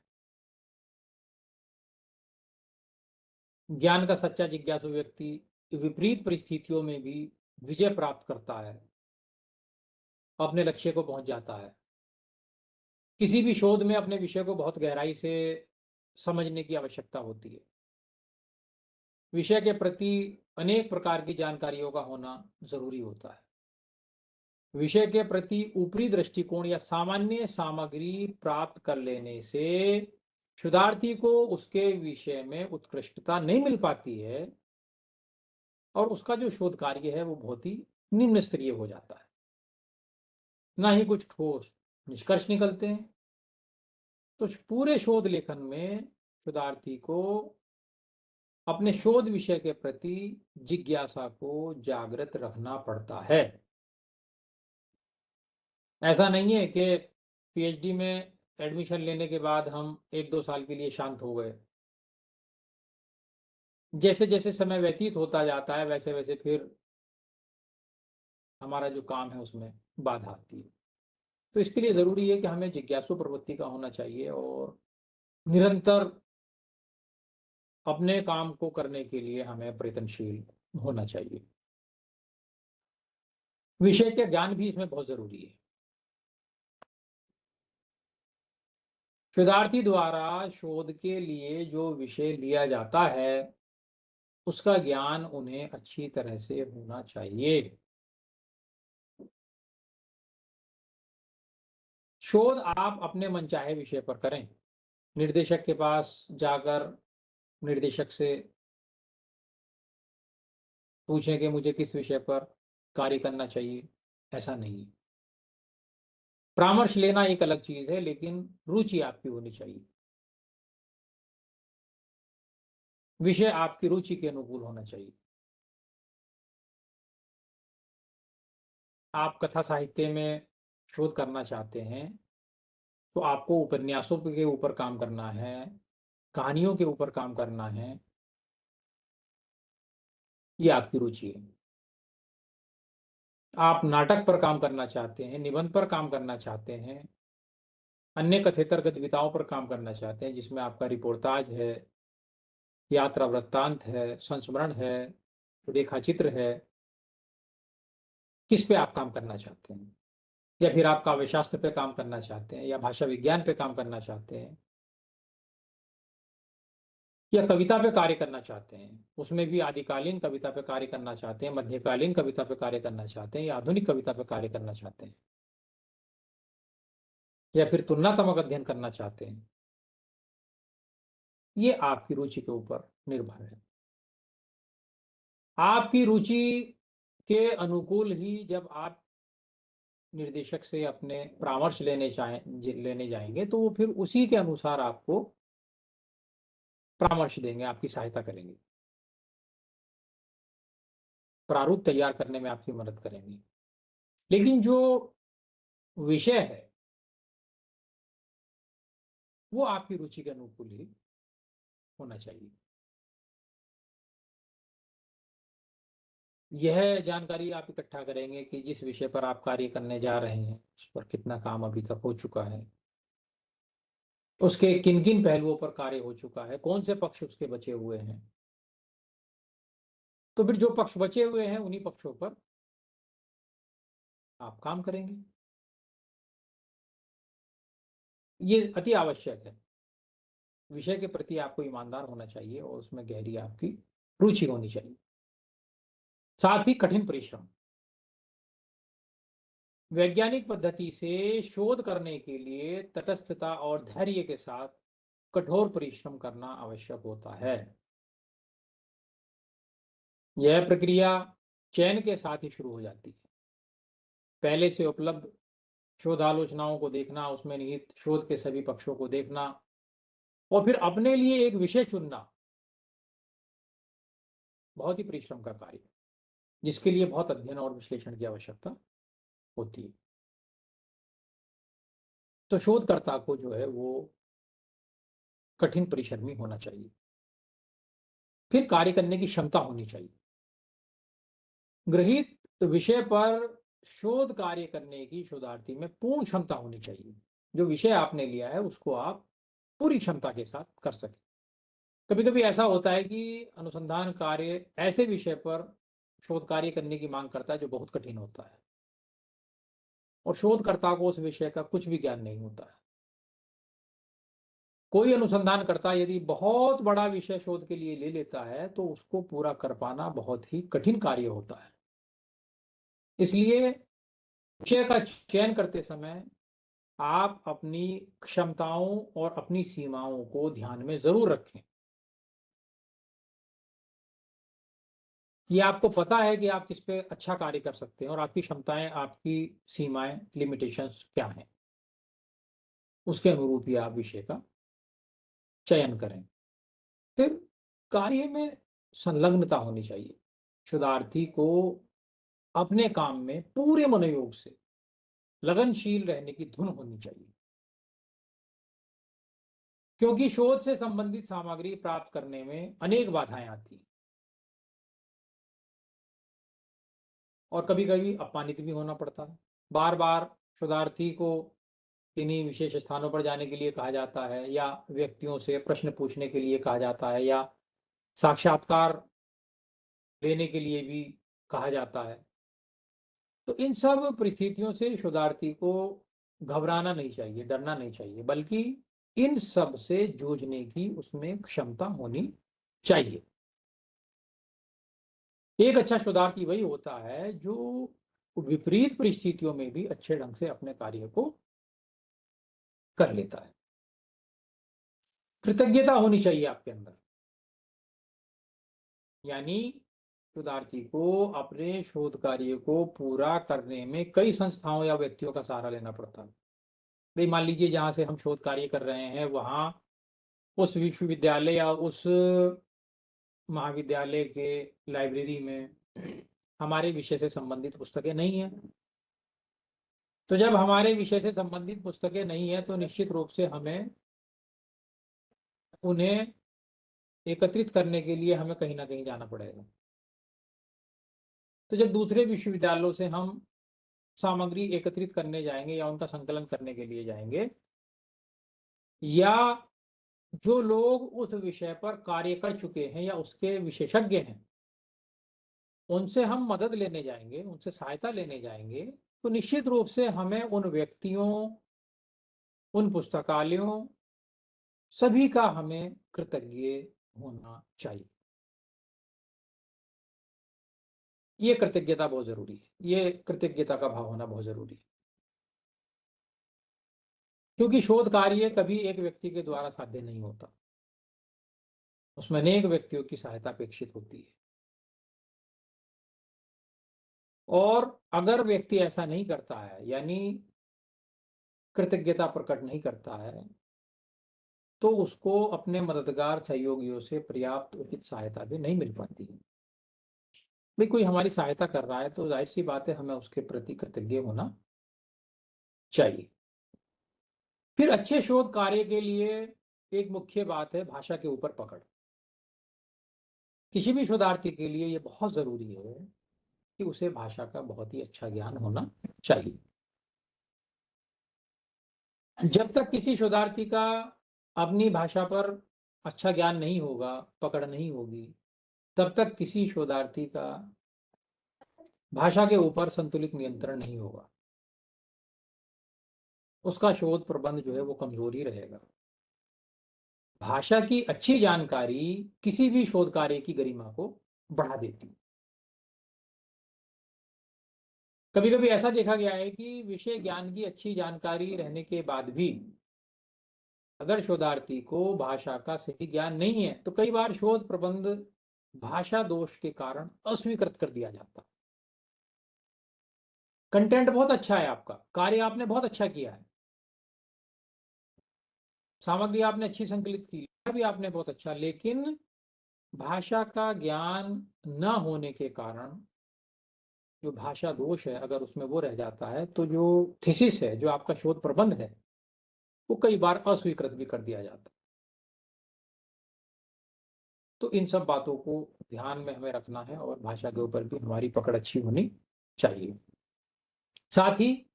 ज्ञान का सच्चा जिज्ञासु व्यक्ति विपरीत परिस्थितियों में भी विजय प्राप्त करता है, अपने लक्ष्य को पहुंच जाता है। किसी भी शोध में अपने विषय को बहुत गहराई से समझने की आवश्यकता होती है। विषय के प्रति अनेक प्रकार की जानकारियों का होना जरूरी होता है। विषय के प्रति ऊपरी दृष्टिकोण या सामान्य सामग्री प्राप्त कर लेने से शोधार्थी को उसके विषय में उत्कृष्टता नहीं मिल पाती है और उसका जो शोध कार्य है वो बहुत ही निम्न स्तरीय हो जाता है, ना ही कुछ ठोस निष्कर्ष निकलते हैं। तो पूरे शोध लेखन में शोधार्थी को अपने शोध विषय के प्रति जिज्ञासा को जागृत रखना पड़ता है। ऐसा नहीं है कि पीएचडी में एडमिशन लेने के बाद हम 1-2 साल के लिए शांत हो गए। जैसे जैसे समय व्यतीत होता जाता है वैसे वैसे फिर हमारा जो काम है उसमें बाधा आती है। तो इसके लिए जरूरी है कि हमें जिज्ञासु प्रवृत्ति का होना चाहिए और निरंतर अपने काम को करने के लिए हमें प्रयत्नशील होना चाहिए। विषय के ज्ञान भी इसमें बहुत जरूरी है। शोधार्थी द्वारा शोध के लिए जो विषय लिया जाता है उसका ज्ञान उन्हें अच्छी तरह से होना चाहिए। शोध आप अपने मनचाहे विषय पर करें। निर्देशक के पास जाकर निर्देशक से पूछें कि मुझे किस विषय पर कार्य करना चाहिए, ऐसा नहीं है। परामर्श लेना एक अलग चीज है, लेकिन रुचि आपकी होनी चाहिए। विषय आपकी रुचि के अनुकूल होना चाहिए। आप कथा साहित्य में शोध करना चाहते हैं तो आपको उपन्यासों के ऊपर काम करना है, कहानियों के ऊपर काम करना है, ये आपकी रुचि है। आप नाटक पर काम करना चाहते हैं, निबंध पर काम करना चाहते हैं, अन्य कथेतर गद्यविताओं पर काम करना चाहते हैं जिसमें आपका रिपोर्टाज है, यात्रा वृत्तांत है, संस्मरण है, रेखाचित्र है, किस पे आप काम करना चाहते हैं? या फिर आप काव्य शास्त्र पे काम करना चाहते हैं या भाषा विज्ञान पे काम करना चाहते हैं या कविता पे कार्य करना चाहते हैं, उसमें भी आदिकालीन कविता पे कार्य करना चाहते हैं, मध्यकालीन कविता पे कार्य करना चाहते हैं या आधुनिक कविता पे कार्य करना चाहते हैं या फिर तुलनात्मक अध्ययन करना चाहते हैं, ये आपकी रुचि के ऊपर निर्भर है। आपकी रुचि के अनुकूल ही जब आप निर्देशक से अपने परामर्श लेने जाएंगे तो वो फिर उसी के अनुसार आपको परामर्श देंगे, आपकी सहायता करेंगे, प्रारूप तैयार करने में आपकी मदद करेंगे। लेकिन जो विषय है वो आपकी रुचि के अनुकूल ही होना चाहिए। यह जानकारी आप इकट्ठा करेंगे कि जिस विषय पर आप कार्य करने जा रहे हैं उस पर कितना काम अभी तक हो चुका है, उसके किन किन पहलुओं पर कार्य हो चुका है, कौन से पक्ष उसके बचे हुए हैं। तो फिर जो पक्ष बचे हुए हैं उन्हीं पक्षों पर आप काम करेंगे। ये अति आवश्यक है। विषय के प्रति आपको ईमानदार होना चाहिए और उसमें गहरी आपकी रुचि होनी चाहिए। साथ ही कठिन परिश्रम। वैज्ञानिक पद्धति से शोध करने के लिए तटस्थता और धैर्य के साथ कठोर परिश्रम करना आवश्यक होता है। यह प्रक्रिया चयन के साथ ही शुरू हो जाती है। पहले से उपलब्ध शोधालोचनाओं को देखना, उसमें निहित शोध के सभी पक्षों को देखना और फिर अपने लिए एक विषय चुनना बहुत ही परिश्रम का कार्य है, जिसके लिए बहुत अध्ययन और विश्लेषण की आवश्यकता होती है। तो शोधकर्ता को जो है वो कठिन परिश्रमी होना चाहिए, फिर कार्य करने की क्षमता होनी चाहिए। गृहीत विषय पर शोध कार्य करने की शोधार्थी में पूर्ण क्षमता होनी चाहिए। जो विषय आपने लिया है उसको आप पूरी क्षमता के साथ कर सकें। कभी कभी ऐसा होता है कि अनुसंधान कार्य ऐसे विषय पर शोध कार्य करने की मांग करता है जो बहुत कठिन होता है और शोधकर्ता को उस विषय का कुछ भी ज्ञान नहीं होता है। कोई अनुसंधानकर्ता यदि बहुत बड़ा विषय शोध के लिए ले लेता है तो उसको पूरा कर पाना बहुत ही कठिन कार्य होता है। इसलिए विषय का चयन करते समय आप अपनी क्षमताओं और अपनी सीमाओं को ध्यान में जरूर रखें। ये आपको पता है कि आप किस पे अच्छा कार्य कर सकते हैं और आपकी क्षमताएं, आपकी सीमाएं, लिमिटेशंस क्या हैं। उसके अनुरूप ही आप विषय का चयन करें। फिर कार्य में संलग्नता होनी चाहिए। शोधार्थी को अपने काम में पूरे मनोयोग से लगनशील रहने की धुन होनी चाहिए, क्योंकि शोध से संबंधित सामग्री प्राप्त करने में अनेक बाधाएं आती हैं और कभी कभी अपमानित भी होना पड़ता है। बार बार शोधार्थी को किन्हीं विशेष स्थानों पर जाने के लिए कहा जाता है या व्यक्तियों से प्रश्न पूछने के लिए कहा जाता है या साक्षात्कार लेने के लिए भी कहा जाता है। तो इन सब परिस्थितियों से शोधार्थी को घबराना नहीं चाहिए, डरना नहीं चाहिए, बल्कि इन सब से जूझने की उसमें क्षमता होनी चाहिए। एक अच्छा शोधार्थी वही होता है जो विपरीत परिस्थितियों में भी अच्छे ढंग से अपने कार्य को कर लेता है। कृतज्ञता होनी चाहिए आपके अंदर। यानी शोधार्थी को अपने शोध कार्य को पूरा करने में कई संस्थाओं या व्यक्तियों का सहारा लेना पड़ता है। भाई मान लीजिए जहां से हम शोध कार्य कर रहे हैं वहां उस विश्वविद्यालय या उस महाविद्यालय के लाइब्रेरी में हमारे विषय से संबंधित पुस्तकें नहीं है। तो जब हमारे विषय से संबंधित पुस्तकें नहीं है तो निश्चित रूप से हमें उन्हें एकत्रित करने के लिए हमें कहीं ना कहीं जाना पड़ेगा। तो जब दूसरे विश्वविद्यालयों से हम सामग्री एकत्रित करने जाएंगे या उनका संकलन करने के लिए जाएंगे, या जो लोग उस विषय पर कार्य कर चुके हैं या उसके विशेषज्ञ हैं उनसे हम मदद लेने जाएंगे, उनसे सहायता लेने जाएंगे, तो निश्चित रूप से हमें उन व्यक्तियों, उन पुस्तकालयों, सभी का हमें कृतज्ञ होना चाहिए। ये कृतज्ञता बहुत जरूरी है, ये कृतज्ञता का भाव होना बहुत जरूरी है, क्योंकि शोध कार्य कभी एक व्यक्ति के द्वारा साध्य नहीं होता। उसमें अनेक व्यक्तियों की सहायता अपेक्षित होती है और अगर व्यक्ति ऐसा नहीं करता है, यानी कृतज्ञता प्रकट नहीं करता है, तो उसको अपने मददगार सहयोगियों से पर्याप्त उचित सहायता भी नहीं मिल पाती है। भाई कोई हमारी सहायता कर रहा है तो जाहिर सी बात है हमें उसके प्रति कृतज्ञ होना चाहिए। फिर अच्छे शोध कार्य के लिए एक मुख्य बात है भाषा के ऊपर पकड़। किसी भी शोधार्थी के लिए ये बहुत जरूरी है कि उसे भाषा का बहुत ही अच्छा ज्ञान होना चाहिए। जब तक किसी शोधार्थी का अपनी भाषा पर अच्छा ज्ञान नहीं होगा, पकड़ नहीं होगी, तब तक किसी शोधार्थी का भाषा के ऊपर संतुलित नियंत्रण नहीं होगा। उसका शोध प्रबंध जो है वो कमजोर ही रहेगा। भाषा की अच्छी जानकारी किसी भी शोध कार्य की गरिमा को बढ़ा देती है। कभी कभी ऐसा देखा गया है कि विषय ज्ञान की अच्छी जानकारी रहने के बाद भी अगर शोधार्थी को भाषा का सही ज्ञान नहीं है तो कई बार शोध प्रबंध भाषा दोष के कारण अस्वीकृत कर दिया जाता है। कंटेंट बहुत अच्छा है, आपका कार्य आपने बहुत अच्छा किया है, सामग्री आपने अच्छी संकलित की भी आपने बहुत अच्छा, लेकिन भाषा का ज्ञान न होने के कारण जो भाषा दोष है अगर उसमें वो रह जाता है तो जो थीसिस है, जो आपका शोध प्रबंध है, वो कई बार अस्वीकृत भी कर दिया जाता है। तो इन सब बातों को ध्यान में हमें रखना है और भाषा के ऊपर भी हमारी पकड़ अच्छी होनी चाहिए। साथ ही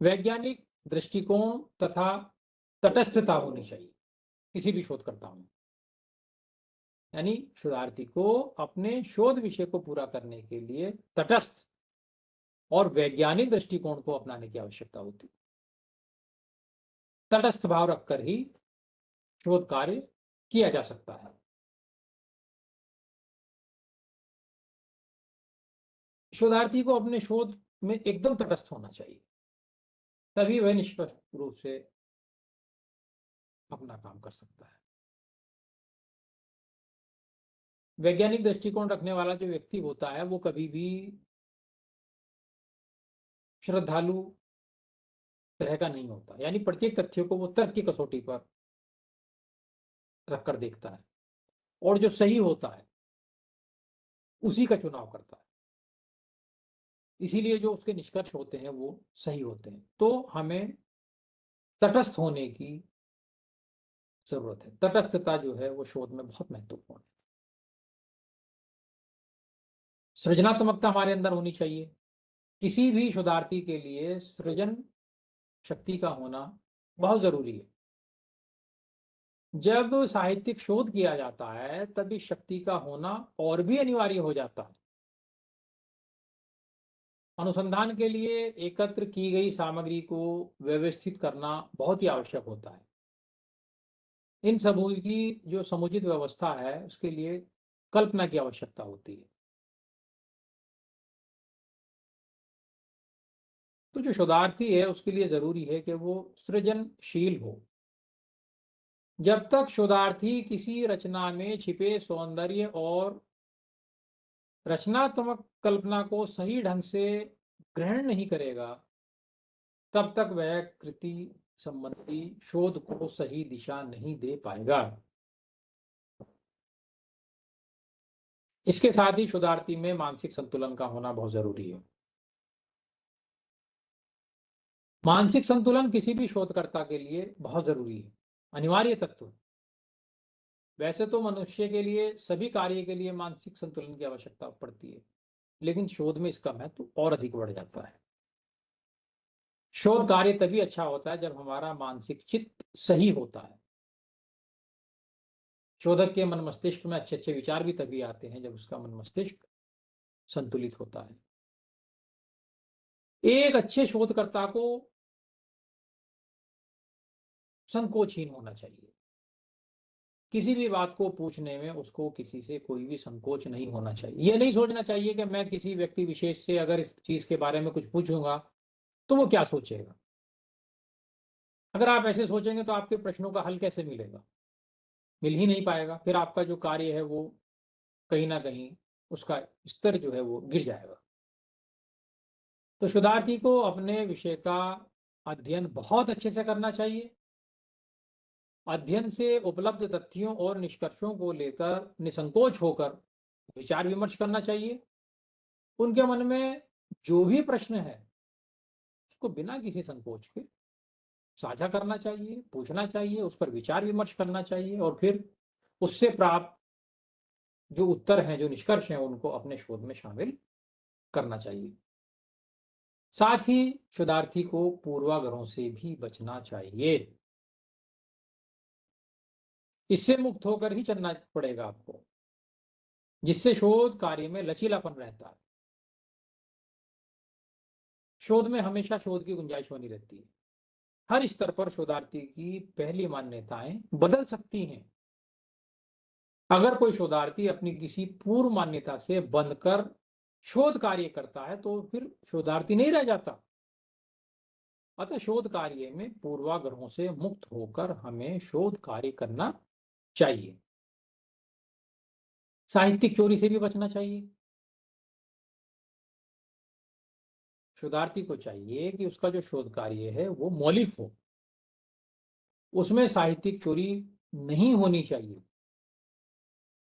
वैज्ञानिक दृष्टिकोण तथा तटस्थता होनी चाहिए किसी भी शोधकर्ता में। यानी शोधार्थी को अपने शोध विषय को पूरा करने के लिए तटस्थ और वैज्ञानिक दृष्टिकोण को अपनाने की आवश्यकता होती है। तटस्थ भाव रखकर ही शोध कार्य किया जा सकता है। शोधार्थी को अपने शोध में एकदम तटस्थ होना चाहिए, तभी वह निष्पक्ष रूप से अपना काम कर सकता है। वैज्ञानिक दृष्टिकोण रखने वाला जो व्यक्ति होता है वो कभी भी श्रद्धालु तरह का नहीं होता, यानी प्रत्येक तथ्य को वो तर्क की कसौटी पर रखकर देखता है और जो सही होता है उसी का चुनाव करता है। इसीलिए जो उसके निष्कर्ष होते हैं वो सही होते हैं। तो हमें तटस्थ होने की जरूरत है। तटस्थता जो है वो शोध में बहुत महत्वपूर्ण है। सृजनात्मकता हमारे अंदर होनी चाहिए। किसी भी शोधार्थी के लिए सृजन शक्ति का होना बहुत जरूरी है। जब साहित्यिक शोध किया जाता है तब इस शक्ति का होना और भी अनिवार्य हो जाता है। अनुसंधान के लिए एकत्र की गई सामग्री को व्यवस्थित करना बहुत ही आवश्यक होता है। इन सबूत की जो समुचित व्यवस्था है उसके लिए कल्पना की आवश्यकता होती है। तो जो शोधार्थी है उसके लिए जरूरी है कि वो सृजनशील हो। जब तक शोधार्थी किसी रचना में छिपे सौंदर्य और रचनात्मक कल्पना को सही ढंग से ग्रहण नहीं करेगा, तब तक वह कृति संबंधी शोध को सही दिशा नहीं दे पाएगा। इसके साथ ही शोधार्थी में मानसिक संतुलन का होना बहुत जरूरी है। मानसिक संतुलन किसी भी शोधकर्ता के लिए बहुत जरूरी है, अनिवार्य तत्व। वैसे तो मनुष्य के लिए सभी कार्य के लिए मानसिक संतुलन की आवश्यकता पड़ती है, लेकिन शोध में इसका महत्व और अधिक बढ़ जाता है। शोध कार्य तभी अच्छा होता है जब हमारा मानसिक चित्त सही होता है। शोधक के मन मस्तिष्क में अच्छे अच्छे विचार भी तभी आते हैं जब उसका मन मस्तिष्क संतुलित होता है। एक अच्छे शोधकर्ता को संकोचहीन होना चाहिए। किसी भी बात को पूछने में उसको किसी से कोई भी संकोच नहीं होना चाहिए। ये नहीं सोचना चाहिए कि मैं किसी व्यक्ति विशेष से अगर इस चीज के बारे में कुछ पूछूंगा तो वो क्या सोचेगा। अगर आप ऐसे सोचेंगे तो आपके प्रश्नों का हल कैसे मिलेगा? मिल ही नहीं पाएगा। फिर आपका जो कार्य है वो कहीं ना कहीं उसका स्तर जो है वो गिर जाएगा। तो शोधार्थी को अपने विषय का अध्ययन बहुत अच्छे से करना चाहिए। अध्ययन से उपलब्ध तथ्यों और निष्कर्षों को लेकर निसंकोच होकर विचार विमर्श करना चाहिए। उनके मन में जो भी प्रश्न है उसको बिना किसी संकोच के साझा करना चाहिए, पूछना चाहिए, उस पर विचार विमर्श करना चाहिए और फिर उससे प्राप्त जो उत्तर हैं, जो निष्कर्ष हैं, उनको अपने शोध में शामिल करना चाहिए। साथ ही शोधार्थी को पूर्वाग्रहों से भी बचना चाहिए। इससे मुक्त होकर ही चलना पड़ेगा आपको, जिससे शोध कार्य में लचीलापन रहता है। शोध में हमेशा शोध की गुंजाइश बनी रहती है। हर स्तर पर शोधार्थी की पहली मान्यताएं बदल सकती हैं। अगर कोई शोधार्थी अपनी किसी पूर्व मान्यता से बंधकर शोध कार्य करता है तो फिर शोधार्थी नहीं रह जाता। अतः शोध कार्य में पूर्वाग्रहों से मुक्त होकर हमें शोध कार्य करना चाहिए। साहित्यिक चोरी से भी बचना चाहिए। शोधार्थी को चाहिए कि उसका जो शोध कार्य है वो मौलिक हो, उसमें साहित्यिक चोरी नहीं होनी चाहिए।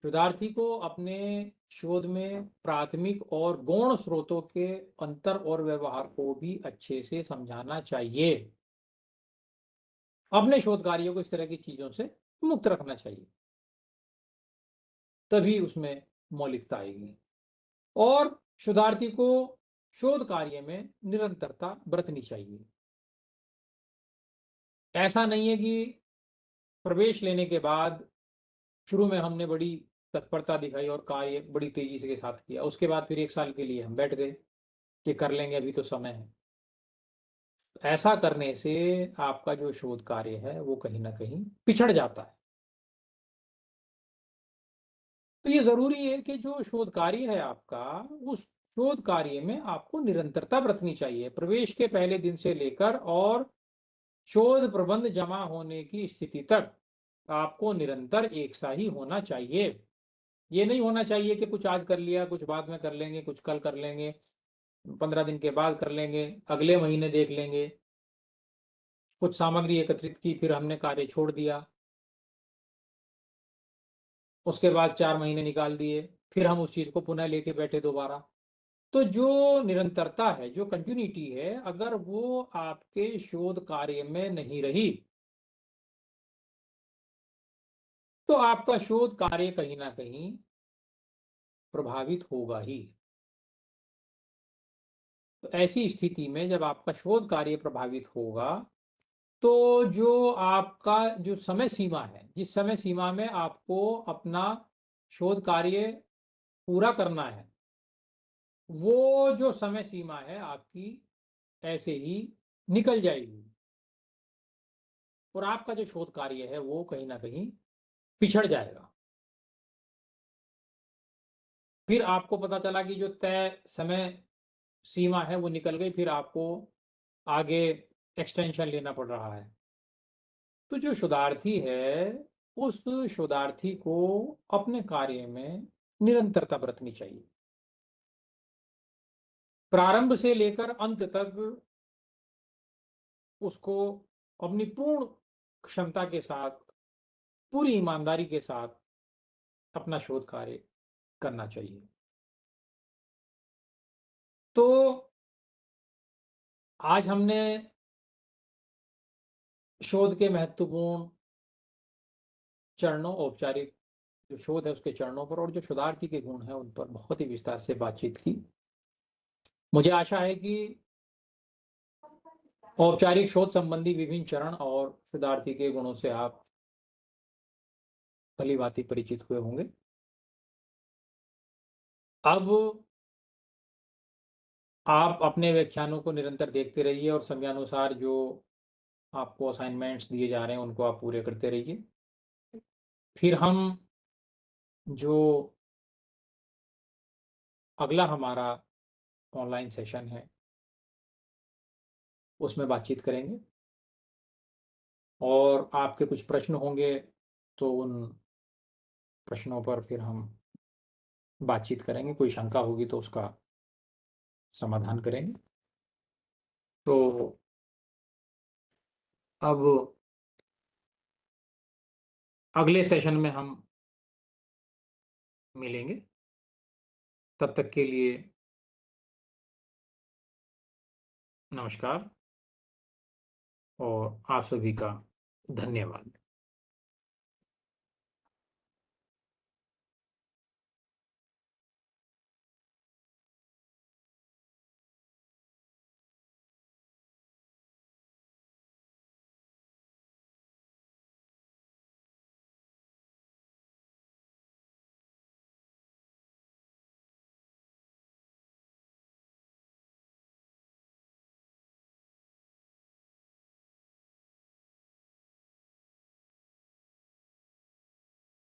शोधार्थी को अपने शोध में प्राथमिक और गौण स्रोतों के अंतर और व्यवहार को भी अच्छे से समझाना चाहिए। अपने शोध कार्यों को इस तरह की चीजों से मुक्त रखना चाहिए, तभी उसमें मौलिकता आएगी। और शोधार्थी को शोध कार्य में निरंतरता बरतनी चाहिए। ऐसा नहीं है कि प्रवेश लेने के बाद शुरू में हमने बड़ी तत्परता दिखाई और कार्य बड़ी तेजी से के साथ किया, उसके बाद फिर 1 साल के लिए हम बैठ गए कि कर लेंगे, अभी तो समय है। ऐसा करने से आपका जो शोध कार्य है वो कहीं ना कहीं पिछड़ जाता है। तो ये ज़रूरी है कि जो शोध कार्य है आपका, उस शोध कार्य में आपको निरंतरता बरतनी चाहिए। प्रवेश के पहले दिन से लेकर और शोध प्रबंध जमा होने की स्थिति तक आपको निरंतर एक सा ही होना चाहिए। ये नहीं होना चाहिए कि कुछ आज कर लिया, कुछ बाद में कर लेंगे, कुछ कल कर लेंगे, 15 दिन के बाद कर लेंगे, अगले महीने देख लेंगे। कुछ सामग्री एकत्रित की, फिर हमने कार्य छोड़ दिया। उसके बाद 4 महीने निकाल दिए, फिर हम उस चीज़ को पुनः लेके बैठे दोबारा। तो जो निरंतरता है, जो कंटिन्यूटी है, अगर वो आपके शोध कार्य में नहीं रही, तो आपका शोध कार्य कहीं न कहीं प्रभावित होगा ही। तो ऐसी स्थिति में जब आपका शोध कार्य प्रभावित होगा, तो जो आपका जो समय सीमा है, जिस समय सीमा में आपको अपना शोध कार्य पूरा करना है, वो जो समय सीमा है आपकी ऐसे ही निकल जाएगी और आपका जो शोध कार्य है वो कहीं न कहीं पिछड़ जाएगा। फिर आपको पता चला कि जो तय समय सीमा है वो निकल गई, फिर आपको आगे एक्सटेंशन लेना पड़ रहा है। तो जो शोधार्थी है, उस शोधार्थी को अपने कार्य में निरंतरता बरतनी चाहिए। प्रारंभ से लेकर अंत तक उसको अपनी पूर्ण क्षमता के साथ, पूरी ईमानदारी के साथ अपना शोध कार्य करना चाहिए। तो आज हमने शोध के महत्वपूर्ण चरणों, औपचारिक जो शोध है उसके चरणों पर और जो शोधार्थी के गुण हैं उन पर बहुत ही विस्तार से बातचीत की। मुझे आशा है कि औपचारिक शोध संबंधी विभिन्न चरण और शोधार्थी के गुणों से आप भली-भांति परिचित हुए होंगे। अब आप अपने व्याख्यानों को निरंतर देखते रहिए और समयानुसार जो आपको असाइनमेंट्स दिए जा रहे हैं उनको आप पूरे करते रहिए। फिर हम जो अगला हमारा ऑनलाइन सेशन है उसमें बातचीत करेंगे और आपके कुछ प्रश्न होंगे तो उन प्रश्नों पर फिर हम बातचीत करेंगे। कोई शंका होगी तो उसका समाधान करेंगे। तो अब अगले सेशन में हम मिलेंगे। तब तक के लिए नमस्कार और आप सभी का धन्यवाद।